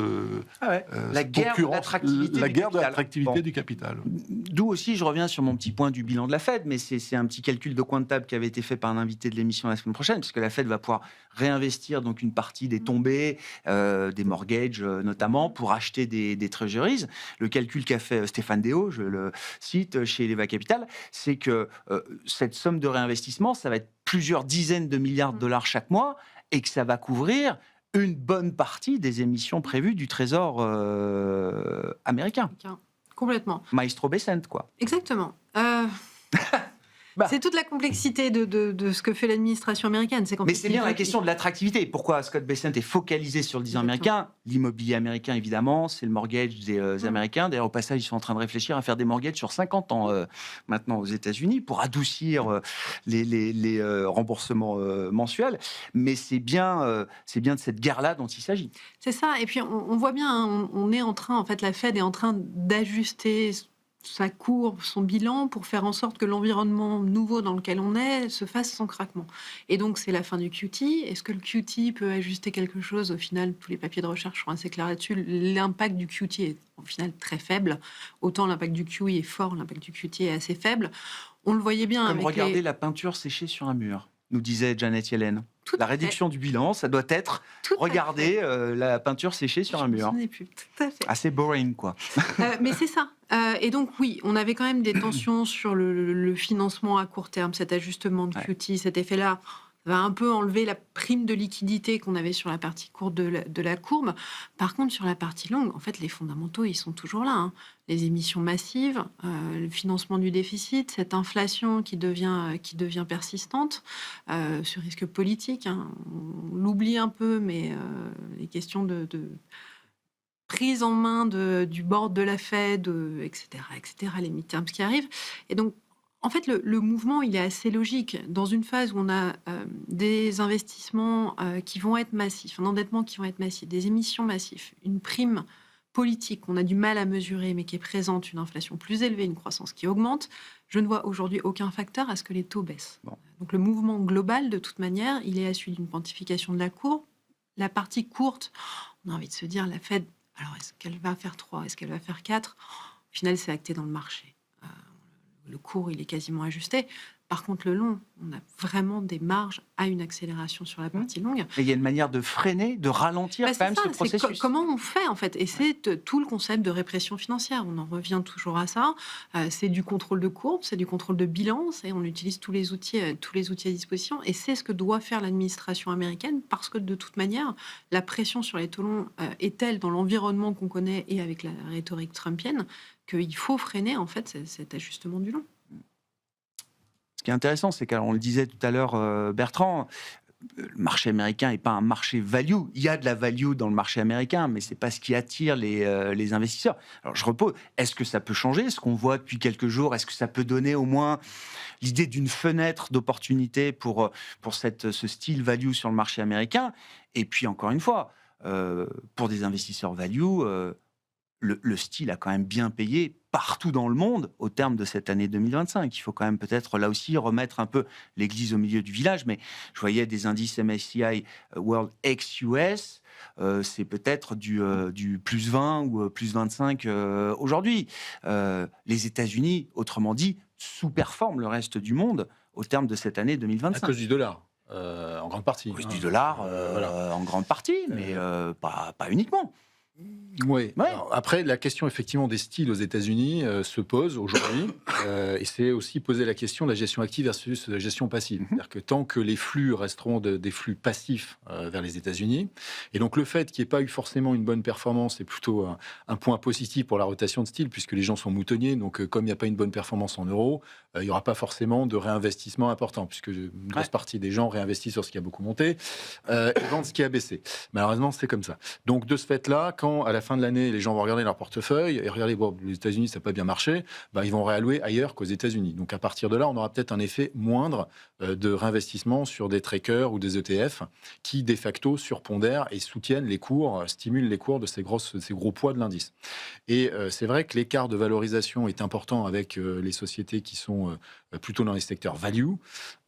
la guerre de l'attractivité du capital. D'où aussi, je reviens sur mon petit point du bilan de la Fed, mais c'est un petit calcul de coin de table qui avait été fait par un invité de l'émission la semaine prochaine, puisque la Fed va pouvoir réinvestir donc une partie des tombées, des mortgages notamment, pour acheter des treasuries. Le calcul qu'a fait Stéphane Déo, je le cite chez Eleva Capital, c'est que cette somme de réinvestissement, ça va être plusieurs dizaines de milliards de dollars chaque mois, et que ça va couvrir une bonne partie des émissions prévues du Trésor américain. Complètement. Maestro Bessent, quoi. Exactement. C'est toute la complexité de ce que fait l'administration américaine. Mais c'est bien la question de l'attractivité. Pourquoi Scott Bessent est focalisé sur le 10 ans américain? L'immobilier américain, évidemment, c'est le mortgage des Américains. D'ailleurs, au passage, ils sont en train de réfléchir à faire des mortgages sur 50 ans maintenant aux États-Unis pour adoucir les remboursements mensuels. Mais c'est bien de cette guerre-là dont il s'agit. C'est ça. Et puis, on voit bien, on est en train, en fait, la Fed est en train d'ajuster sa courbe, son bilan, pour faire en sorte que l'environnement nouveau dans lequel on est se fasse sans craquement. Et donc, c'est la fin du QT. Est-ce que le QT peut ajuster quelque chose? Au final, tous les papiers de recherche sont assez clairs là-dessus. L'impact du QT est au final très faible. Autant l'impact du QE est fort, l'impact du QT est assez faible. On le voyait bien Comme avec regarder la peinture séchée sur un mur, nous disait Janet Yellen. La réduction du bilan, ça doit être regarder la peinture séchée sur un mur. Plus. Tout à fait. Assez boring, quoi. Mais c'est ça. Et donc, oui, on avait quand même des tensions sur le financement à court terme, cet ajustement de QT, cet effet-là va un peu enlever la prime de liquidité qu'on avait sur la partie courte de la courbe. Par contre, sur la partie longue, en fait, les fondamentaux, ils sont toujours là. Les émissions massives, le financement du déficit, cette inflation qui devient persistante, ce risque politique, on l'oublie un peu, mais les questions de prise en main du board de la Fed, etc., les midterms qui arrivent. Et donc, en fait, le mouvement, il est assez logique. Dans une phase où on a des investissements qui vont être massifs, un endettement qui va être massif, des émissions massives, une prime politique qu'on a du mal à mesurer, mais qui est présente, une inflation plus élevée, une croissance qui augmente, je ne vois aujourd'hui aucun facteur à ce que les taux baissent. Bon. Donc le mouvement global, de toute manière, il est issu d'une quantification de la courbe. La partie courte, on a envie de se dire, la Fed, alors est-ce qu'elle va faire 3, est-ce qu'elle va faire 4 ? Au final, c'est acté dans le marché. Le court, il est quasiment ajusté. Par contre, le long, on a vraiment des marges à une accélération sur la partie longue. Et il y a une manière de freiner, de ralentir quand même ce processus. Comment on fait, en fait? Et c'est tout le concept de répression financière. On en revient toujours à ça. C'est du contrôle de courbe, c'est du contrôle de bilan, et on utilise tous les outils à disposition. Et c'est ce que doit faire l'administration américaine, parce que de toute manière, la pression sur les taux longs est telle dans l'environnement qu'on connaît et avec la rhétorique trumpienne qu'il faut freiner, en fait, cet ajustement du long. Ce qui est intéressant, c'est qu'on le disait tout à l'heure, Bertrand, le marché américain n'est pas un marché value. Il y a de la value dans le marché américain, mais ce n'est pas ce qui attire les investisseurs. Alors je repose, est-ce que ça peut changer? Ce qu'on voit depuis quelques jours, est-ce que ça peut donner au moins l'idée d'une fenêtre d'opportunité pour ce style value sur le marché américain? Et puis encore une fois, pour des investisseurs value, le style a quand même bien payé partout dans le monde au terme de cette année 2025. Il faut quand même peut-être là aussi remettre un peu l'église au milieu du village, mais je voyais des indices MSCI World ex-US, c'est peut-être du plus 20 ou plus 25 aujourd'hui. Les États-Unis, autrement dit, sous-performent le reste du monde au terme de cette année 2025. À cause du dollar, en grande partie. À cause du dollar, en grande partie, mais pas uniquement. Oui. Ouais. Alors, après, la question effectivement des styles aux États-Unis se pose aujourd'hui, et c'est aussi poser la question de la gestion active versus la gestion passive. C'est-à-dire que tant que les flux resteront des flux passifs vers les États-Unis, et donc le fait qu'il n'y ait pas eu forcément une bonne performance est plutôt un point positif pour la rotation de style, puisque les gens sont moutonniers. Donc, comme il n'y a pas une bonne performance en euros, il n'y aura pas forcément de réinvestissement important, puisque une grosse partie des gens réinvestissent sur ce qui a beaucoup monté et vendent ce qui a baissé. Malheureusement, c'est comme ça. Donc, de ce fait-là, quand à la fin de l'année, les gens vont regarder leur portefeuille et regarder, bon, les États-Unis, ça n'a pas bien marché, ils vont réallouer ailleurs qu'aux États-Unis. Donc, à partir de là, on aura peut-être un effet moindre de réinvestissement sur des traders ou des ETF qui, de facto, surpondèrent et soutiennent les cours, stimulent les cours de ces gros poids de l'indice. Et c'est vrai que l'écart de valorisation est important avec les sociétés qui sont plutôt dans les secteurs value.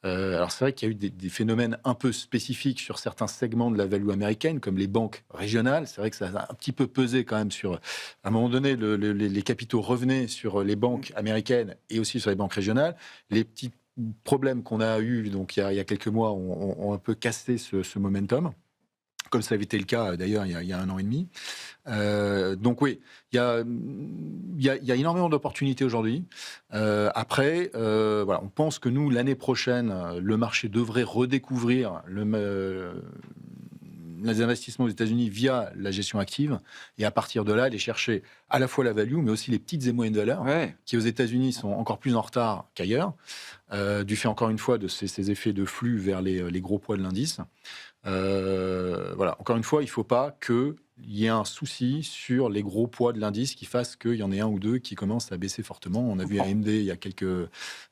Alors c'est vrai qu'il y a eu des phénomènes un peu spécifiques sur certains segments de la value américaine, comme les banques régionales. C'est vrai que ça a un petit peu pesé quand même sur... À un moment donné, les capitaux revenaient sur les banques américaines et aussi sur les banques régionales. Les petits problèmes qu'on a eus donc, il y a quelques mois ont un peu cassé ce momentum, comme ça avait été le cas d'ailleurs il y a 1 an et demi. Donc oui, il y a énormément d'opportunités aujourd'hui. Après, voilà, on pense que nous, l'année prochaine, le marché devrait redécouvrir les investissements aux États-Unis via la gestion active, et à partir de là, aller chercher à la fois la value, mais aussi les petites et moyennes valeurs, qui aux États-Unis sont encore plus en retard qu'ailleurs, du fait encore une fois de ces effets de flux vers les gros poids de l'indice. Voilà, encore une fois, il ne faut pas qu'il y ait un souci sur les gros poids de l'indice qui fasse qu'il y en ait un ou deux qui commencent à baisser fortement. On a vu AMD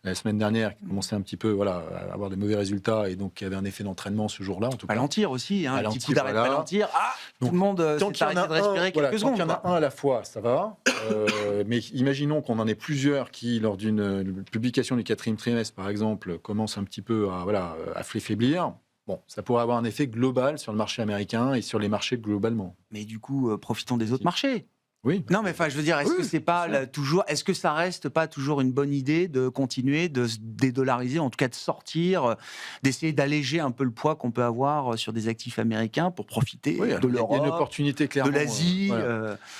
la semaine dernière qui commençait un petit peu à avoir des mauvais résultats, et donc il y avait un effet d'entraînement ce jour-là. En tout cas. Ralentir aussi, un petit coup d'arrêt de voilà. ralentir. Donc, tout le monde s'est arrêté de respirer quelques secondes. Tant qu'il y en a un à la fois, ça va. Mais imaginons qu'on en ait plusieurs qui, lors d'une publication du 4e trimestre, par exemple, commencent un petit peu à faiblir. Bon, ça pourrait avoir un effet global sur le marché américain et sur les marchés globalement. Mais du coup, profitons des autres marchés. Oui. Non, mais enfin, je veux dire, est-ce que c'est pas toujours, est-ce que ça reste pas toujours une bonne idée de continuer de se dédollariser, en tout cas de sortir, d'essayer d'alléger un peu le poids qu'on peut avoir sur des actifs américains pour profiter de l'Europe, il y a une opportunité clairement, de l'Asie.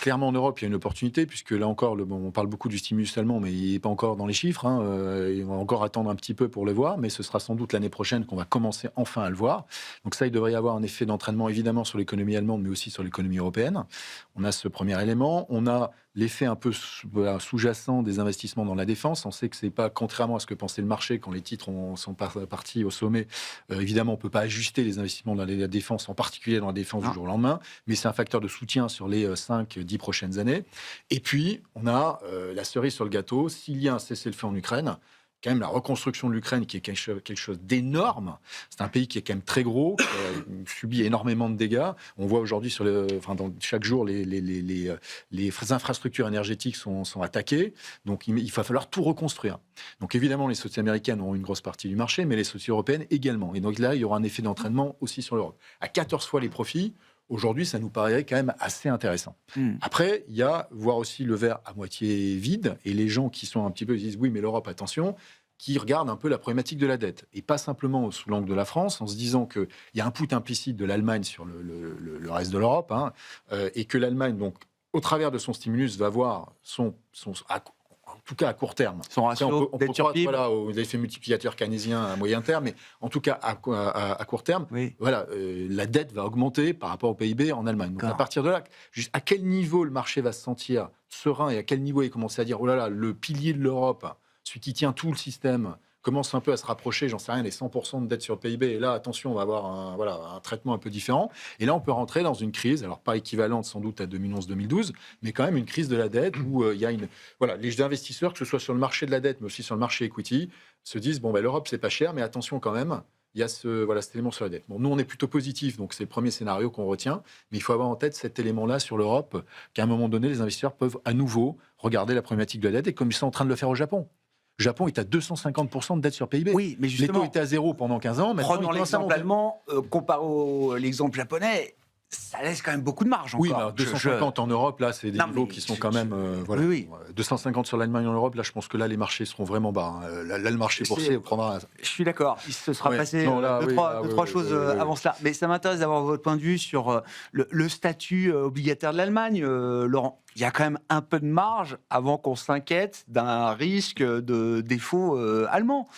Clairement en Europe, il y a une opportunité, puisque là encore, on parle beaucoup du stimulus allemand, mais il n'est pas encore dans les chiffres. On va encore attendre un petit peu pour le voir, mais ce sera sans doute l'année prochaine qu'on va commencer enfin à le voir. Donc ça, il devrait y avoir un effet d'entraînement évidemment sur l'économie allemande, mais aussi sur l'économie européenne. On a ce premier élément. On a l'effet un peu sous-jacent des investissements dans la défense. On sait que c'est pas, contrairement à ce que pensait le marché quand les titres sont partis au sommet, évidemment, on peut pas ajuster les investissements dans la défense, en particulier dans la défense du jour au lendemain, mais c'est un facteur de soutien sur les 5-10 prochaines années. Et puis, on a la cerise sur le gâteau. S'il y a un cessez-le-feu en Ukraine, quand même la reconstruction de l'Ukraine qui est quelque chose d'énorme. C'est un pays qui est quand même très gros, qui a subi énormément de dégâts. On voit aujourd'hui dans chaque jour les infrastructures énergétiques sont attaquées. Donc il va falloir tout reconstruire. Donc évidemment les sociétés américaines ont une grosse partie du marché, mais les sociétés européennes également. Et donc là il y aura un effet d'entraînement aussi sur l'Europe. À 14 fois les profits. Aujourd'hui, ça nous paraît quand même assez intéressant. Après, il y a voir aussi le verre à moitié vide, et les gens qui sont un petit peu, ils disent oui, mais l'Europe, attention, qui regardent un peu la problématique de la dette, et pas simplement sous l'angle de la France, en se disant qu'il y a un put implicite de l'Allemagne sur le reste de l'Europe, et que l'Allemagne, donc, au travers de son stimulus, va voir en tout cas à court terme. Son ratio on peut croire aux effets multiplicateurs keynésiens à moyen terme, mais en tout cas à court terme, la dette va augmenter par rapport au PIB en Allemagne. Donc à partir de là, à quel niveau le marché va se sentir serein, et à quel niveau il commence à dire oh là là, le pilier de l'Europe, celui qui tient tout le système, commence un peu à se rapprocher, j'en sais rien, les 100% de dette sur le PIB, et là, attention, on va avoir un traitement un peu différent. Et là, on peut rentrer dans une crise, alors pas équivalente sans doute à 2011-2012, mais quand même une crise de la dette où il y a les investisseurs, que ce soit sur le marché de la dette, mais aussi sur le marché equity, se disent, l'Europe, c'est pas cher, mais attention quand même, il y a cet élément sur la dette. Bon, nous, on est plutôt positif, donc c'est le premier scénario qu'on retient. Mais il faut avoir en tête cet élément-là sur l'Europe, qu'à un moment donné, les investisseurs peuvent à nouveau regarder la problématique de la dette, et comme ils sont en train de le faire au Japon. Le Japon est à 250% de dette sur PIB. Oui, mais Les justement, taux étaient à zéro pendant 15 ans. Maintenant, prenons ils commencent à l'exemple monter. allemand, comparé à l'exemple japonais, ça laisse quand même beaucoup de marge encore. Oui, mais 250 en Europe, là, c'est des Non, niveaux mais qui sont quand même... voilà. Oui. 250 sur l'Allemagne en Europe, là, je pense que là, les marchés seront vraiment bas. Hein. Là, le marché boursier prendra... Je suis d'accord, il se sera Ouais. passé Non, là, deux, trois choses oui. avant cela. Mais ça m'intéresse d'avoir votre point de vue sur le statut obligataire de l'Allemagne. Laurent, il y a quand même un peu de marge avant qu'on s'inquiète d'un risque de défaut allemand.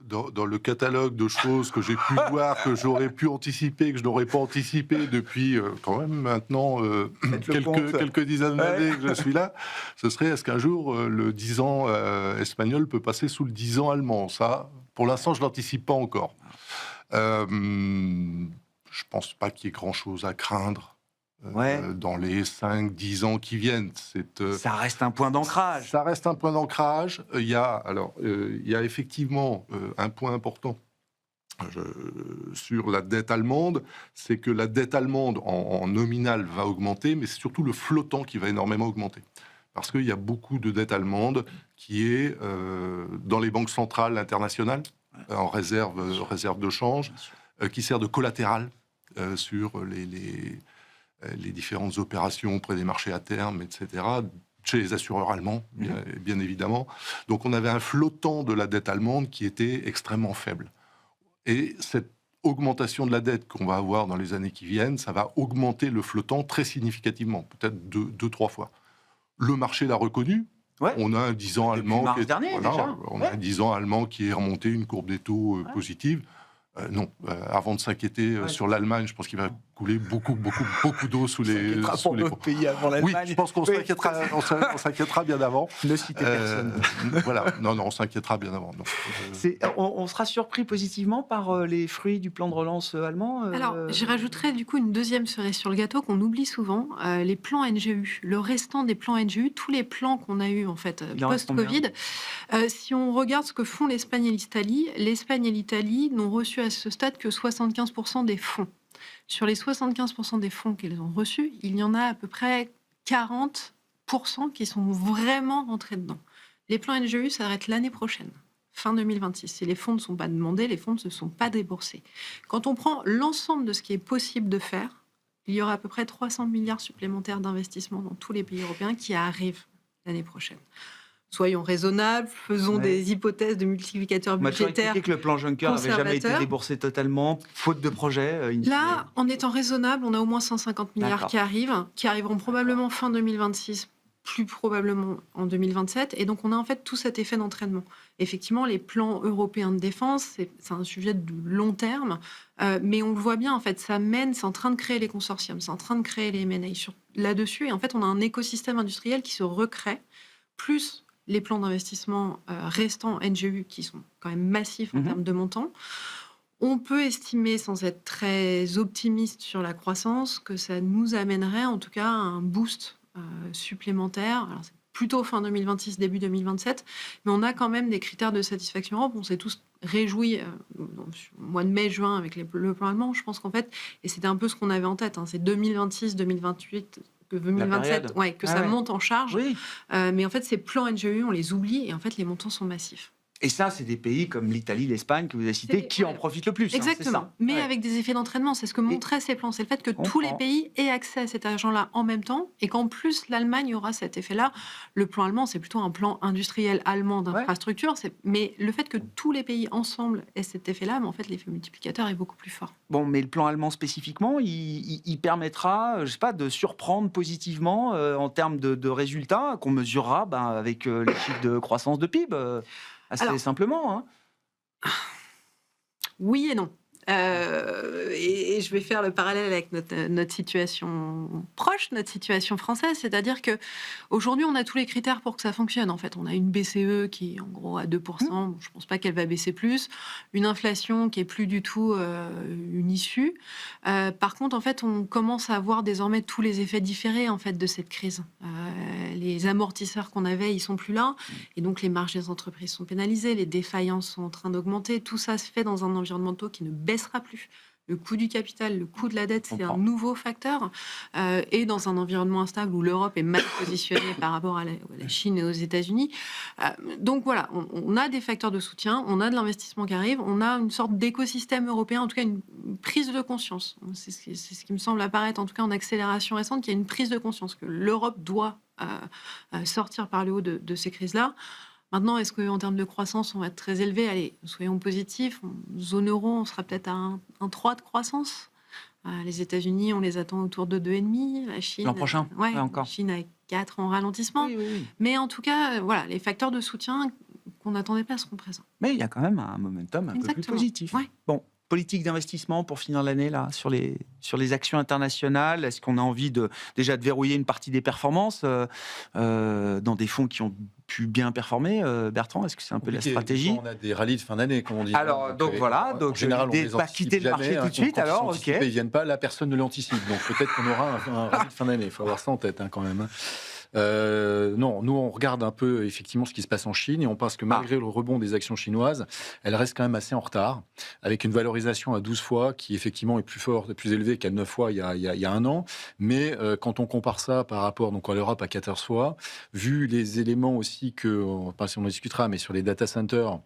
Dans le catalogue de choses que j'ai pu voir, que j'aurais pu anticiper, que je n'aurais pas anticipé depuis quand même maintenant quelques dizaines d'années que je suis là, ce serait est-ce qu'un jour le 10 ans espagnol peut passer sous le 10 ans allemand? Ça, pour l'instant, je ne l'anticipe pas encore. Je ne pense pas qu'il y ait grand-chose à craindre dans les 5-10 ans qui viennent. Ça reste un point d'ancrage. Ça reste un point d'ancrage. Il y a effectivement un point important sur la dette allemande, c'est que la dette allemande en nominal va augmenter, mais c'est surtout le flottant qui va énormément augmenter. Parce qu'il y a beaucoup de dette allemande qui est dans les banques centrales internationales, en réserve de change, qui sert de collatéral sur les différentes opérations auprès des marchés à terme, etc., chez les assureurs allemands, bien évidemment. Donc on avait un flottant de la dette allemande qui était extrêmement faible. Et cette augmentation de la dette qu'on va avoir dans les années qui viennent, ça va augmenter le flottant très significativement, peut-être 2-3 fois. Le marché l'a reconnu. Ouais. On a un 10 ans allemand un 10 ans allemand qui est remonté une courbe des taux positive. Non, avant de s'inquiéter sur l'Allemagne, je pense qu'il va couler beaucoup d'eau sous les ponts. Pays avant l'Allemagne. Oui, je pense qu'on s'inquiétera bien avant. Ne citez personne. Voilà, non, on s'inquiétera bien avant. Non. On sera surpris positivement par les fruits du plan de relance allemand. Alors, j'y rajouterais du coup une deuxième cerise sur le gâteau qu'on oublie souvent, les plans NGU. Le restant des plans NGU, tous les plans qu'on a eus en fait post-Covid. Si on regarde ce que font l'Espagne et l'Italie n'ont reçu à ce stade que 75% des fonds. Sur les 75% des fonds qu'ils ont reçus, il y en a à peu près 40% qui sont vraiment rentrés dedans. Les plans NGU s'arrêtent l'année prochaine, fin 2026. Si les fonds ne sont pas demandés, les fonds ne se sont pas déboursés. Quand on prend l'ensemble de ce qui est possible de faire, il y aura à peu près 300 milliards supplémentaires d'investissements dans tous les pays européens qui arrivent l'année prochaine. Soyons raisonnables, faisons des hypothèses de multiplicateurs budgétaires. On m'a expliqué que le plan Juncker n'avait jamais été déboursé totalement, faute de projet. Là, en étant raisonnable, on a au moins 150 milliards qui arriveront probablement fin 2026, plus probablement en 2027. Et donc, on a en fait tout cet effet d'entraînement. Effectivement, les plans européens de défense, c'est un sujet de long terme. Mais on le voit bien, en fait, c'est en train de créer les consortiums, c'est en train de créer les M&A là-dessus. Et en fait, on a un écosystème industriel qui se recrée, plus les plans d'investissement restants NGU qui sont quand même massifs en termes de montant. On peut estimer, sans être très optimiste sur la croissance, que ça nous amènerait en tout cas à un boost supplémentaire. Alors, c'est plutôt fin 2026, début 2027, mais on a quand même des critères de satisfaction Europe. On s'est tous réjouis au mois de mai-juin avec le plan allemand. Je pense qu'en fait, et c'était un peu ce qu'on avait en tête, c'est 2026, 2028... 2027, que ça monte en charge. Oui. Mais en fait, ces plans NGU, on les oublie et en fait, les montants sont massifs. Et ça, c'est des pays comme l'Italie, l'Espagne, que vous avez cités, qui en profitent le plus. Exactement. Mais avec des effets d'entraînement. C'est ce que montraient ces plans. C'est le fait que tous les pays aient accès à cet argent-là en même temps et qu'en plus, l'Allemagne aura cet effet-là. Le plan allemand, c'est plutôt un plan industriel allemand d'infrastructure. Mais le fait que tous les pays ensemble aient cet effet-là, mais en fait, l'effet multiplicateur est beaucoup plus fort. Bon, mais le plan allemand spécifiquement, il permettra, je sais pas, de surprendre positivement en termes de résultats qu'on mesurera avec les chiffres de croissance de PIB. Assez simplement. Oui et non. Et je vais faire le parallèle avec notre situation proche, notre situation française, c'est-à-dire que aujourd'hui on a tous les critères pour que ça fonctionne. En fait, on a une BCE qui est en gros à 2%, bon, je ne pense pas qu'elle va baisser plus, une inflation qui est plus du tout une issue. Par contre, en fait, on commence à voir désormais tous les effets différés en fait de cette crise. Les amortisseurs qu'on avait, ils sont plus là, et donc les marges des entreprises sont pénalisées, les défaillances sont en train d'augmenter. Tout ça se fait dans un environnement de taux qui ne baissera plus. Le coût du capital, le coût de la dette, c'est un nouveau facteur. Et dans un environnement instable où l'Europe est mal positionnée par rapport à la Chine et aux États-Unis. Donc voilà, on a des facteurs de soutien, on a de l'investissement qui arrive, on a une sorte d'écosystème européen, en tout cas une prise de conscience. C'est ce qui me semble apparaître, en tout cas en accélération récente, qu'il y a une prise de conscience que l'Europe doit sortir par le haut de ces crises-là. Maintenant, est-ce qu'en termes de croissance, on va être très élevé? Allez, soyons positifs. Zone euro, on sera peut-être à un 3 de croissance. Les États-Unis, on les attend autour de 2,5. La Chine... L'an prochain, encore. La Chine avec 4 en ralentissement. Oui. Mais en tout cas, voilà, les facteurs de soutien qu'on n'attendait pas seront présents. Mais il y a quand même un momentum un peu plus positif. Ouais. Bon, politique d'investissement pour finir l'année là sur les actions internationales. Est-ce qu'on a envie déjà de verrouiller une partie des performances dans des fonds qui ont pu bien performer, Bertrand? Est-ce que c'est un peu la stratégie? On a des rallyes de fin d'année, comme on dit. Alors, donc voilà, en général, on l'idée les de pas quitter le marché tout de suite, alors, ok. Ils ne viennent pas, là, personne ne l'anticipe. Donc peut-être qu'on aura un rallye de fin d'année. Il faut avoir ça en tête quand même. Non, nous on regarde un peu effectivement ce qui se passe en Chine et on pense que malgré le rebond des actions chinoises, elles restent quand même assez en retard, avec une valorisation à 12 fois qui effectivement est plus forte, plus élevée qu'à 9 fois il y a un an. Mais quand on compare ça par rapport donc à l'Europe à 14 fois, vu les éléments aussi que, pas si on en discutera, mais sur les data centers.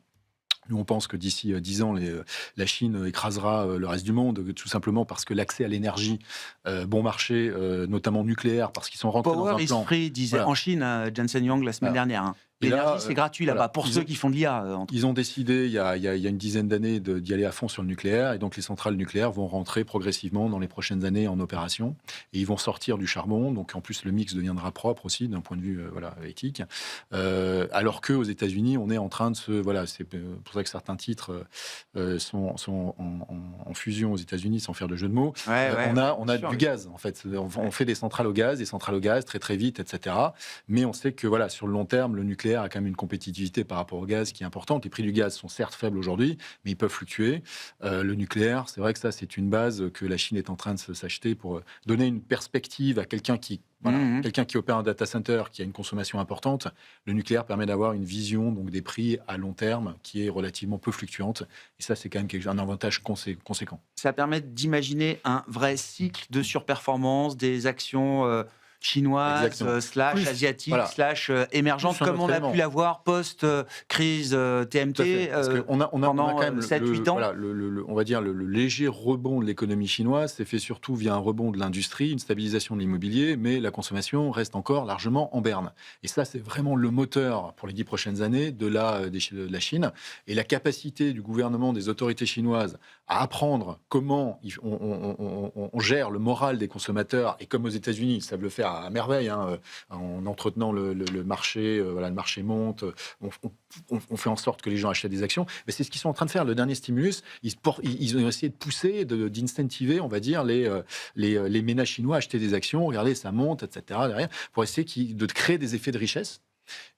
Nous, on pense que d'ici 10 ans, la Chine écrasera le reste du monde, tout simplement parce que l'accès à l'énergie bon marché, notamment nucléaire, parce qu'ils sont rentrés dans un plan... Power is free, disait en Chine Jensen Huang la semaine dernière. L'énergie, c'est gratuit là-bas, pour ceux qui font de l'IA. Ils ont décidé, il y a une dizaine d'années, d'y aller à fond sur le nucléaire. Et donc, les centrales nucléaires vont rentrer progressivement dans les prochaines années en opération. Et ils vont sortir du charbon. Donc, en plus, le mix deviendra propre aussi, d'un point de vue éthique. Alors qu'aux États-Unis, on est en train de se... Voilà, c'est pour ça que certains titres sont en fusion aux États-Unis, sans faire de jeu de mots. On a du gaz, en fait. On fait des centrales au gaz, très, très vite, etc. Mais on sait que, voilà, sur le long terme, le nucléaire a quand même une compétitivité par rapport au gaz qui est importante. Les prix du gaz sont certes faibles aujourd'hui, mais ils peuvent fluctuer. Le nucléaire, c'est vrai que ça, c'est une base que la Chine est en train de s'acheter pour donner une perspective à quelqu'un qui opère un data center, qui a une consommation importante. Le nucléaire permet d'avoir une vision donc des prix à long terme qui est relativement peu fluctuante. Et ça, c'est quand même un avantage conséquent. Ça permet d'imaginer un vrai cycle de surperformance des actions chinoises, asiatiques, émergentes, comme on a pu l'avoir post-crise TMT on a pendant quand même 7-8 ans. Voilà, on va dire le léger rebond de l'économie chinoise s'est fait surtout via un rebond de l'industrie, une stabilisation de l'immobilier, mais la consommation reste encore largement en berne. Et ça, c'est vraiment le moteur pour les 10 prochaines années de la Chine. Et la capacité du gouvernement, des autorités chinoises à apprendre comment on gère le moral des consommateurs, et comme aux États-Unis, ils savent le faire à merveille, en entretenant le marché, le marché monte, on fait en sorte que les gens achètent des actions. Mais c'est ce qu'ils sont en train de faire. Le dernier stimulus, ils ont essayé de pousser, d'incentiver, on va dire, les ménages chinois à acheter des actions. Regardez, ça monte, etc. derrière, pour essayer de créer des effets de richesse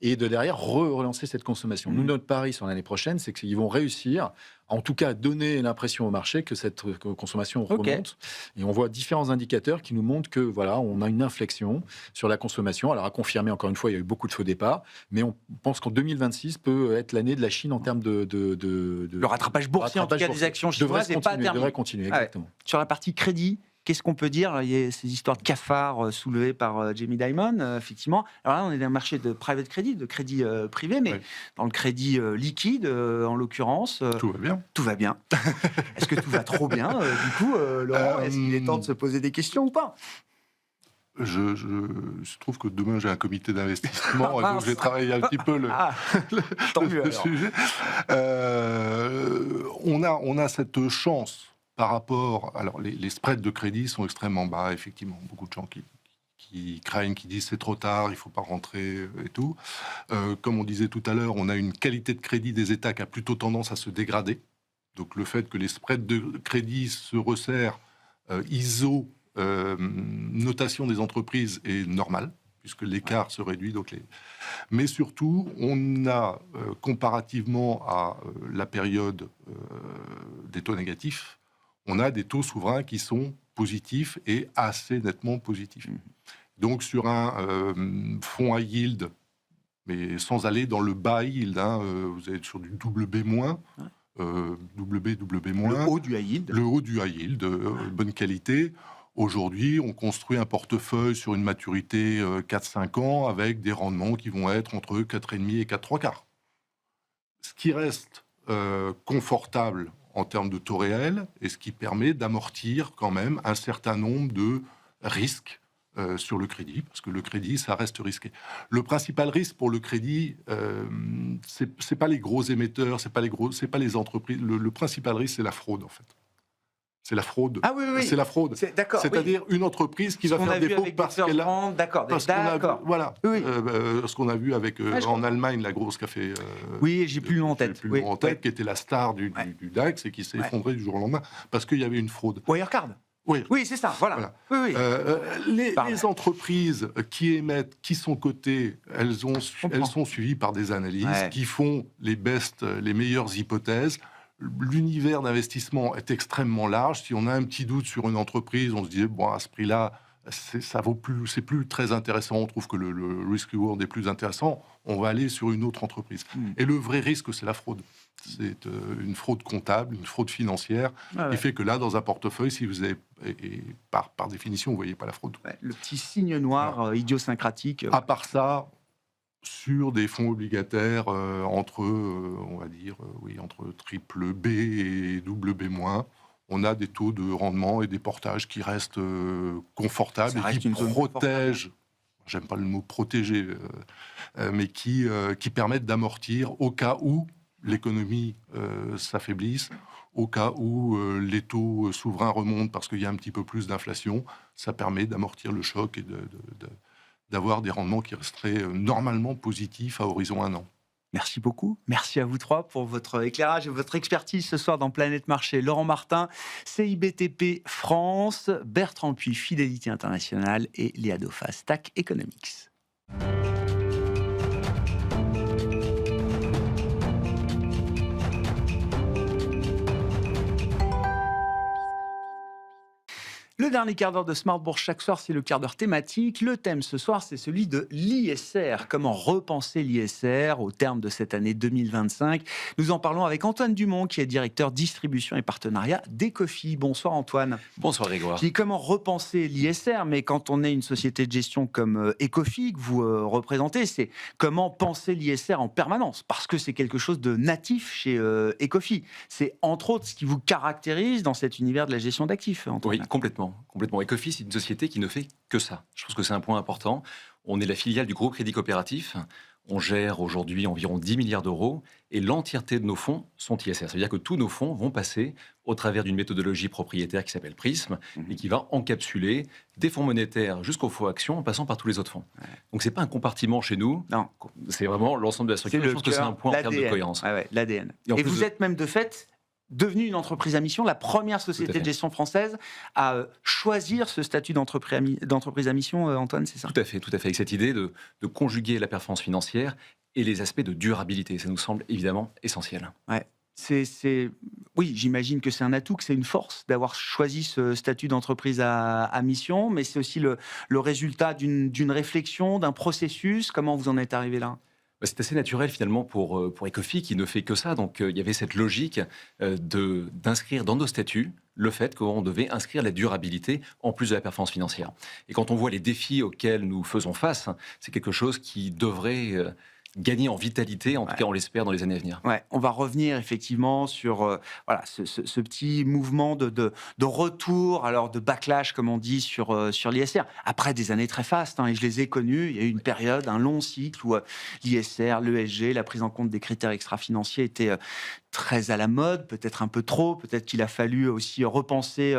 et de derrière relancer cette consommation. Nous, notre pari sur l'année prochaine, c'est qu'ils vont réussir, en tout cas, à donner l'impression au marché que cette consommation remonte. Et on voit différents indicateurs qui nous montrent que voilà, on a une inflexion sur la consommation. Alors, à confirmer, encore une fois, il y a eu beaucoup de faux départs, mais on pense qu'en 2026 peut être l'année de la Chine en termes de le rattrapage boursier, en tout cas, des actions chinoises n'est pas terminé. Devrait continuer, exactement. Sur la partie crédit, qu'est-ce qu'on peut dire? Il y a ces histoires de cafards soulevées par Jamie Dimon, effectivement. Alors là, on est dans un marché de private credit, de crédit privé, mais dans le crédit liquide, en l'occurence... tout va bien. Tout va bien. Est-ce que tout va trop bien, du coup, Laurent? Est-ce qu'il est temps de se poser des questions ou pas? Je trouve que demain j'ai un comité d'investissement et donc je vais travailler un petit peu le sujet. On a cette chance par rapport... Alors les spreads de crédit sont extrêmement bas, effectivement. Beaucoup de gens qui craignent, qui disent c'est trop tard, il ne faut pas rentrer et tout. Comme on disait tout à l'heure, on a une qualité de crédit des États qui a plutôt tendance à se dégrader. Donc le fait que les spreads de crédit se resserrent, ISO, notation des entreprises est normal, puisque l'écart se réduit. Mais surtout, on a, comparativement à la période des taux négatifs, on a des taux souverains qui sont positifs et assez nettement positifs. Donc sur un fonds high yield, mais sans aller dans le bas yield, vous êtes sur du double B-, double B, double B-. Le haut du high yield. Le haut du high yield, bonne qualité. Aujourd'hui, on construit un portefeuille sur une maturité 4-5 ans avec des rendements qui vont être entre 4,5 et 4,75. Ce qui reste confortable en termes de taux réel et ce qui permet d'amortir quand même un certain nombre de risques sur le crédit, parce que le crédit, ça reste risqué. Le principal risque pour le crédit, c'est pas les gros émetteurs, c'est pas les entreprises. Le principal risque, c'est la fraude, en fait. C'est la fraude. Ah oui, oui. C'est la fraude. D'accord. C'est-à-dire une entreprise qui va faire défaut parce qu'elle a... D'accord. Voilà. Oui. Ce qu'on a vu avec en Allemagne, la grosse qui a fait... oui, j'ai plus le nom en tête. Qui était la star du DAX et qui s'est effondrée du jour au lendemain parce qu'il y avait une fraude. Wirecard. Oui, c'est ça. Voilà. Oui. Les entreprises qui émettent, qui sont cotées, elles sont suivies par des analystes qui font les meilleures hypothèses. L'univers d'investissement est extrêmement large. Si on a un petit doute sur une entreprise, on se dit bon, à ce prix-là, c'est plus très intéressant. On trouve que le risk reward est plus intéressant. On va aller sur une autre entreprise. Et le vrai risque, c'est la fraude. C'est une fraude comptable, une fraude financière, qui fait que là, dans un portefeuille, si vous avez, et par définition, vous voyez pas la fraude. Le petit signe noir idiosyncratique. À part ça. Sur des fonds obligataires entre, on va dire, entre triple B et double B-, on a des taux de rendement et des portages qui restent confortables et qui protègent, j'aime pas le mot protéger, mais qui permettent d'amortir au cas où l'économie s'affaiblisse, au cas où les taux souverains remontent parce qu'il y a un petit peu plus d'inflation, ça permet d'amortir le choc et d'avoir des rendements qui resteraient normalement positifs à horizon 1 an. Merci beaucoup. Merci à vous trois pour votre éclairage et votre expertise ce soir dans Planète Marché. Laurent Martin, CIBTP France, Bertrand Puy, Fidélité Internationale et Léa Dauphin, Stack Economics. Le dernier quart d'heure de Smart Bourse chaque soir, c'est le quart d'heure thématique. Le thème ce soir, c'est celui de l'ISR. Comment repenser l'ISR au terme de cette année 2025 ? Nous en parlons avec Antoine Dumont, qui est directeur distribution et partenariat d'Ecofi. Bonsoir Antoine. Bonsoir Grégoire. Je dis comment repenser l'ISR, mais quand on est une société de gestion comme Ecofi, que vous représentez, c'est comment penser l'ISR en permanence, parce que c'est quelque chose de natif chez Ecofi. C'est entre autres ce qui vous caractérise dans cet univers de la gestion d'actifs, Antoine. Oui, complètement. Ecofi, c'est une société qui ne fait que ça. Je pense que c'est un point important. On est la filiale du groupe Crédit Coopératif. On gère aujourd'hui environ 10 milliards d'euros et l'entièreté de nos fonds sont ISR. Ça veut dire que tous nos fonds vont passer au travers d'une méthodologie propriétaire qui s'appelle Prism et qui va encapsuler des fonds monétaires jusqu'aux fonds actions en passant par tous les autres fonds. Donc, ce n'est pas un compartiment chez nous. Non. C'est vraiment l'ensemble de la structure. Je pense que c'est un point en termes de cohérence. L'ADN. Et vous êtes même de fait devenue une entreprise à mission, la première société de gestion française à choisir ce statut d'entreprise à mission, Antoine, c'est ça ? Tout à fait, avec cette idée de conjuguer la performance financière et les aspects de durabilité. Ça nous semble évidemment essentiel. Ouais. Oui, j'imagine que c'est un atout, que c'est une force d'avoir choisi ce statut d'entreprise à mission, mais c'est aussi le résultat d'une réflexion, d'un processus. Comment vous en êtes arrivé là ? C'est assez naturel finalement pour Ecofi qui ne fait que ça. Donc il y avait cette logique d'inscrire dans nos statuts le fait qu'on devait inscrire la durabilité en plus de la performance financière. Et quand on voit les défis auxquels nous faisons face, c'est quelque chose qui devrait gagner en vitalité, en tout cas on l'espère dans les années à venir. Ouais, on va revenir effectivement sur ce petit mouvement de retour, alors de backlash comme on dit sur l'ISR, après des années très fastes, et je les ai connus, il y a eu une période, un long cycle où l'ISR, l'ESG, la prise en compte des critères extra-financiers était très à la mode, peut-être un peu trop, peut-être qu'il a fallu aussi repenser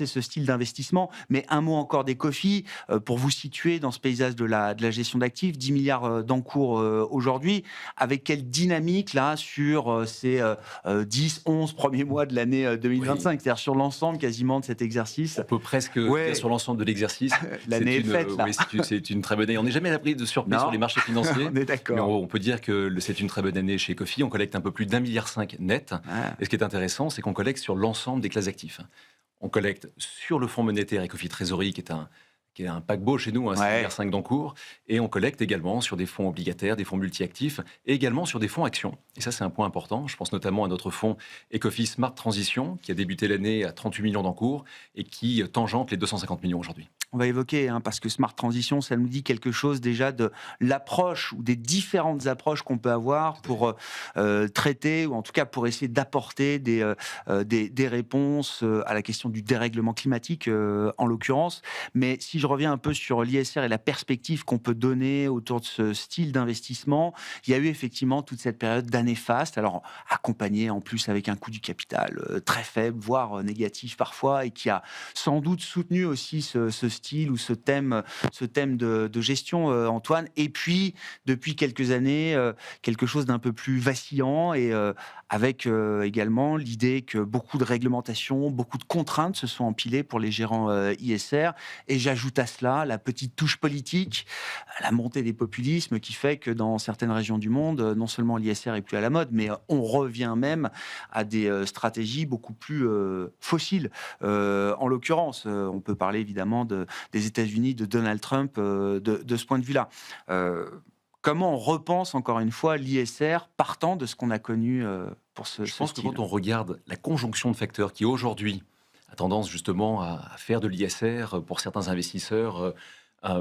ce style d'investissement. Mais un mot encore d'Ecofi, pour vous situer dans ce paysage de la gestion d'actifs, 10 milliards d'encours aujourd'hui, avec quelle dynamique là sur ces 10-11 premiers mois de l'année 2025, Oui. c'est-à-dire sur l'ensemble quasiment de cet exercice. On peut presque Ouais. dire sur l'ensemble de l'exercice. L'année est faite, là. Oui, c'est une très bonne année. On n'est jamais à l'abri de surprises Non. sur les marchés financiers. On est Mais d'accord. on peut dire que c'est une très bonne année chez Ecofi. On collecte un peu plus d'1,5 milliard net. Ah. Et ce qui est intéressant, c'est qu'on collecte sur l'ensemble des classes d'actifs. On collecte sur le fonds monétaire Ecofi Trésorerie, qui est un paquebot chez nous, 5,5 milliards d'encours, et on collecte également sur des fonds obligataires, des fonds multi-actifs, et également sur des fonds actions. Et ça, c'est un point important. Je pense notamment à notre fonds Ecofi Smart Transition, qui a débuté l'année à 38 millions d'encours, et qui tangente les 250 millions aujourd'hui. On va évoquer, parce que Smart Transition, ça nous dit quelque chose déjà de l'approche ou des différentes approches qu'on peut avoir pour traiter, ou en tout cas pour essayer d'apporter des réponses à la question du dérèglement climatique, en l'occurrence. Mais si je reviens un peu sur l'ISR et la perspective qu'on peut donner autour de ce style d'investissement, il y a eu effectivement toute cette période d'année faste, alors accompagnée en plus avec un coût du capital très faible, voire négatif parfois, et qui a sans doute soutenu aussi ce style ou ce thème de gestion, Antoine. Et puis, depuis quelques années, quelque chose d'un peu plus vacillant et avec également l'idée que beaucoup de réglementations, beaucoup de contraintes se sont empilées pour les gérants ISR. Et j'ajoute à cela la petite touche politique, la montée des populismes qui fait que dans certaines régions du monde, non seulement l'ISR est plus à la mode, mais on revient même à des stratégies beaucoup plus fossiles. En l'occurrence, on peut parler évidemment des États-Unis, de Donald Trump, de ce point de vue-là. Comment on repense encore une fois l'ISR partant de ce qu'on a connu pour ce Je pense que style. quand on regarde la conjonction de facteurs qui aujourd'hui a tendance justement à faire de l'ISR pour certains investisseurs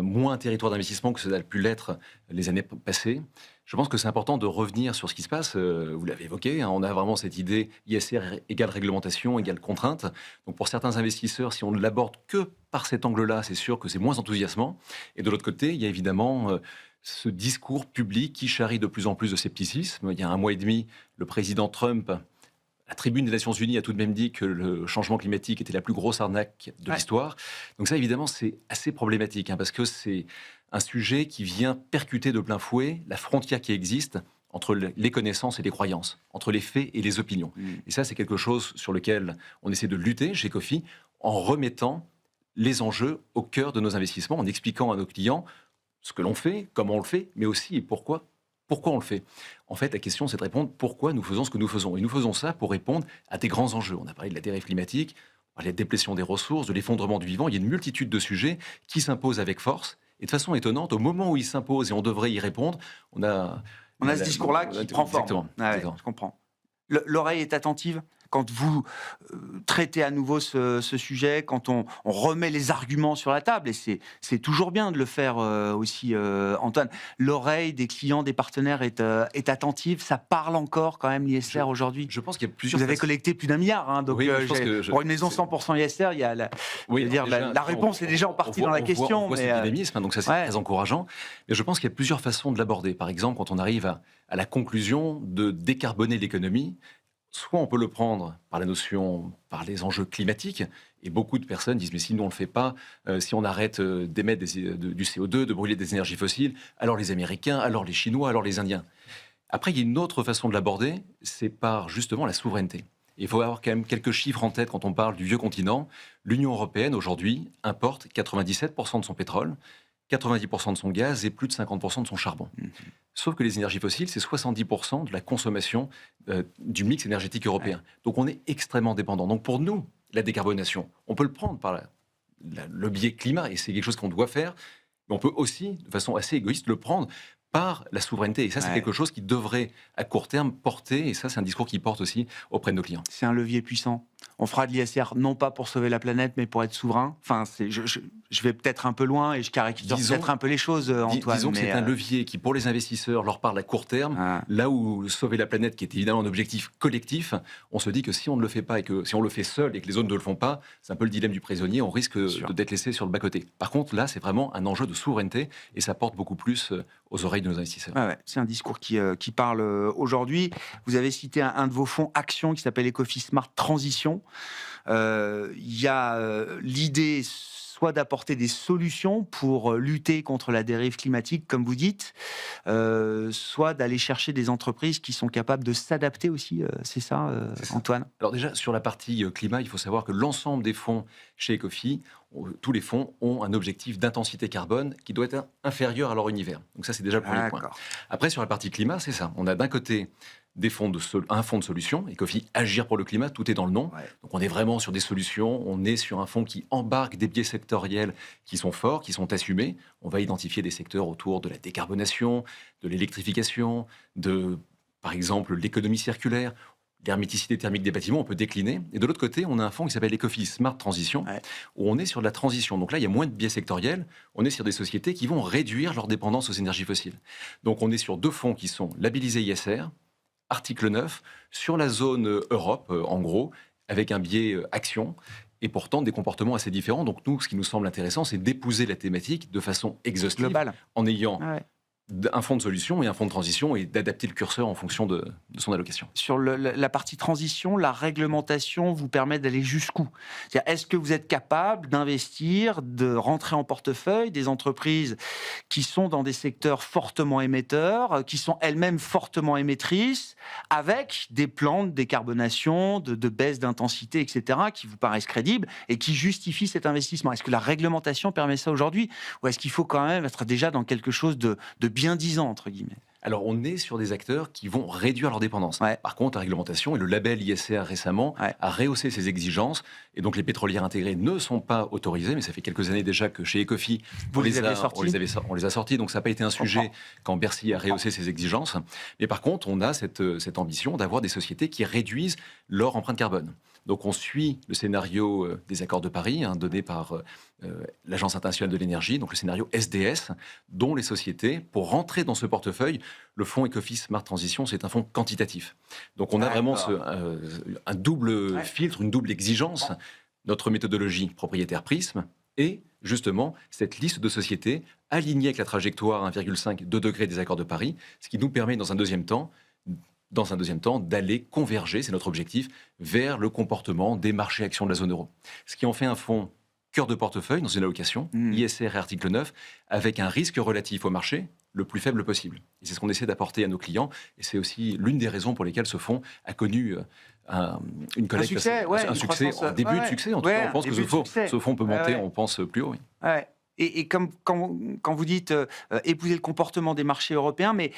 moins un territoire d'investissement que ça a pu l'être les années passées, je pense que c'est important de revenir sur ce qui se passe. Vous l'avez évoqué, on a vraiment cette idée ISR égale réglementation, égale contrainte. Donc pour certains investisseurs, si on ne l'aborde que par cet angle-là, c'est sûr que c'est moins enthousiasmant. Et de l'autre côté, il y a évidemment ce discours public qui charrie de plus en plus de scepticisme. Il y a 1 mois et demi, le président Trump, à la tribune des Nations Unies, a tout de même dit que le changement climatique était la plus grosse arnaque de l'histoire. Donc ça, évidemment, c'est assez problématique, parce que c'est un sujet qui vient percuter de plein fouet la frontière qui existe entre les connaissances et les croyances, entre les faits et les opinions. Et ça, c'est quelque chose sur lequel on essaie de lutter chez Ecofi en remettant les enjeux au cœur de nos investissements, en expliquant à nos clients ce que l'on fait, comment on le fait, mais aussi pourquoi on le fait. En fait, la question, c'est de répondre pourquoi nous faisons ce que nous faisons. Et nous faisons ça pour répondre à des grands enjeux. On a parlé de la dérive climatique, on a parlé de la déplétion des ressources, de l'effondrement du vivant. Il y a une multitude de sujets qui s'imposent avec force. Et de façon étonnante, au moment où ils s'imposent et on devrait y répondre, on a ce discours-là qui prend forme. Exactement. Ah ouais, Exactement. je comprends. L'oreille est attentive quand vous traitez à nouveau ce sujet, quand on remet les arguments sur la table, et c'est toujours bien de le faire aussi, Antoine. L'oreille des clients, des partenaires est attentive. Ça parle encore quand même l'ISR aujourd'hui. Je pense qu'il y a plusieurs... Vous avez collecté plus d'1 milliard, donc Oui, je pense que pour une maison 100% ISR, il y a la réponse est déjà en partie dans la question. On voit ce dynamisme, donc ça c'est très encourageant. Mais je pense qu'il y a plusieurs façons de l'aborder. Par exemple, quand on arrive à la conclusion de décarboner l'économie, soit on peut le prendre par la notion, par les enjeux climatiques, et beaucoup de personnes disent mais si nous on ne le fait pas, si on arrête d'émettre du CO2, de brûler des énergies fossiles, alors les Américains, alors les Chinois, alors les Indiens. Après, il y a une autre façon de l'aborder, c'est par justement la souveraineté. Il faut avoir quand même quelques chiffres en tête quand on parle du vieux continent. L'Union européenne aujourd'hui importe 97% de son pétrole, 90% de son gaz et plus de 50% de son charbon. Sauf que les énergies fossiles, c'est 70% de la consommation du mix énergétique européen. Donc on est extrêmement dépendant. Donc pour nous, la décarbonation, on peut le prendre par le biais climat, et c'est quelque chose qu'on doit faire, mais on peut aussi, de façon assez égoïste, le prendre par la souveraineté. Et ça, c'est quelque chose qui devrait, à court terme, porter, et ça, c'est un discours qui porte aussi auprès de nos clients. C'est un levier puissant. On fera de l'ISR non pas pour sauver la planète, mais pour être souverain. Enfin, je vais peut-être un peu loin et je caricature peut-être un peu les choses, Antoine. Disons que c'est un levier qui, pour les investisseurs, leur parle à court terme. Là où sauver la planète, qui est évidemment un objectif collectif, on se dit que si on ne le fait pas et que si on le fait seul et que les autres ne le font pas, c'est un peu le dilemme du prisonnier, on risque d'être laissé sur le bas-côté. Par contre, là, c'est vraiment un enjeu de souveraineté et ça porte beaucoup plus aux oreilles de nos investisseurs. Ouais, c'est un discours qui parle aujourd'hui. Vous avez cité un de vos fonds Action qui s'appelle Ecofis Smart Transition. Il y a l'idée soit d'apporter des solutions pour lutter contre la dérive climatique, comme vous dites, soit d'aller chercher des entreprises qui sont capables de s'adapter aussi. C'est ça, Antoine ? Alors déjà, sur la partie climat, il faut savoir que l'ensemble des fonds chez Ecofi, tous les fonds ont un objectif d'intensité carbone qui doit être inférieur à leur univers. Donc ça, c'est déjà le premier point. Après, sur la partie climat, c'est ça. On a d'un côté un fonds de solutions, Ecofi Agir pour le climat, tout est dans le nom. Ouais. Donc on est vraiment sur des solutions, on est sur un fonds qui embarque des biais sectoriels qui sont forts, qui sont assumés. On va identifier des secteurs autour de la décarbonation, de l'électrification, par exemple, l'économie circulaire, l'herméticité thermique des bâtiments, on peut décliner. Et de l'autre côté, on a un fonds qui s'appelle Ecofi Smart Transition, où on est sur de la transition. Donc là, il y a moins de biais sectoriels. On est sur des sociétés qui vont réduire leur dépendance aux énergies fossiles. Donc on est sur 2 fonds qui sont labellisés ISR, article 9, sur la zone Europe, en gros, avec un biais action, et pourtant des comportements assez différents. Donc nous, ce qui nous semble intéressant, c'est d'épouser la thématique de façon exhaustive, globale, en ayant un fonds de solution et un fonds de transition et d'adapter le curseur en fonction de son allocation. Sur la partie transition, la réglementation vous permet d'aller jusqu'où ? C'est-à-dire, est-ce que vous êtes capable d'investir, de rentrer en portefeuille des entreprises qui sont dans des secteurs fortement émetteurs, qui sont elles-mêmes fortement émettrices, avec des plans de décarbonation, de baisse d'intensité, etc., qui vous paraissent crédibles et qui justifient cet investissement ? Est-ce que la réglementation permet ça aujourd'hui ? Ou est-ce qu'il faut quand même être déjà dans quelque chose de bien disant, entre guillemets ? Alors, on est sur des acteurs qui vont réduire leur dépendance. Par contre, la réglementation et le label ISR récemment a rehaussé ses exigences. Et donc, les pétrolières intégrées ne sont pas autorisées. Mais ça fait quelques années déjà que chez Ecofi, on les a sortis. Donc, ça n'a pas été un sujet quand Bercy a rehaussé ses exigences. Mais par contre, on a cette ambition d'avoir des sociétés qui réduisent leur empreinte carbone. Donc, on suit le scénario des accords de Paris, donné par l'Agence internationale de l'énergie, donc le scénario SDS, dont les sociétés, pour rentrer dans ce portefeuille, le fonds Ecofi Smart Transition, c'est un fonds quantitatif. Donc, on a vraiment un double filtre, une double exigence. Notre méthodologie propriétaire Prisme et, justement, cette liste de sociétés alignée avec la trajectoire 1,5-2 degrés des accords de Paris, ce qui nous permet, dans un deuxième temps, d'aller converger, c'est notre objectif, vers le comportement des marchés actions de la zone euro. Ce qui en fait un fonds cœur de portefeuille dans une allocation, ISR et article 9, avec un risque relatif au marché le plus faible possible. Et c'est ce qu'on essaie d'apporter à nos clients. Et c'est aussi l'une des raisons pour lesquelles ce fonds a connu une collecte, un succès, un début de succès. En tout cas, on pense que ce fonds peut monter, on pense, plus haut. Oui. Et comme quand vous dites épouser le comportement des marchés européens, mais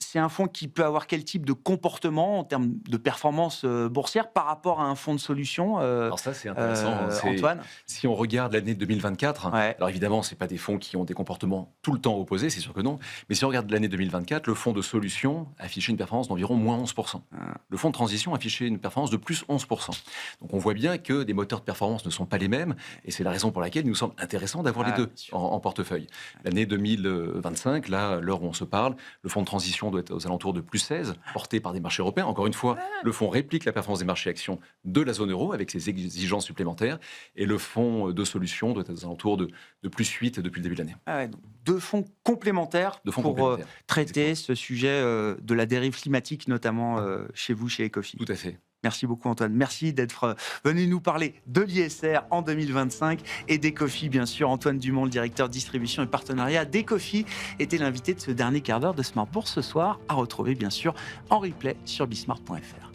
c'est un fonds qui peut avoir quel type de comportement en termes de performance boursière par rapport à un fonds de solution Alors ça, c'est intéressant. Antoine ? Si on regarde l'année 2024, alors évidemment, ce n'est pas des fonds qui ont des comportements tout le temps opposés, c'est sûr que non. Mais si on regarde l'année 2024, le fonds de solution a affiché une performance d'environ moins 11%. Le fonds de transition a affiché une performance de plus 11%. Donc on voit bien que des moteurs de performance ne sont pas les mêmes. Et c'est la raison pour laquelle il nous semble intéressant d'avoir les deux en portefeuille. L'année 2025, là, à l'heure où on se parle, le fonds de transition doit être aux alentours de plus 16, porté par des marchés européens. Encore une fois, le fonds réplique la performance des marchés actions de la zone euro avec ses exigences supplémentaires. Et le fonds de solutions doit être aux alentours de plus 8 depuis le début de l'année. Donc 2 fonds complémentaires pour traiter ce sujet de la dérive climatique, notamment chez vous, chez Ecofi. Tout à fait. Merci beaucoup Antoine, merci d'être venu nous parler de l'ISR en 2025 et d'Ecofi bien sûr. Antoine Dumont, le directeur distribution et partenariat d'Ecofi, était l'invité de ce dernier quart d'heure de Smart Bourse ce soir, à retrouver bien sûr en replay sur bismart.fr.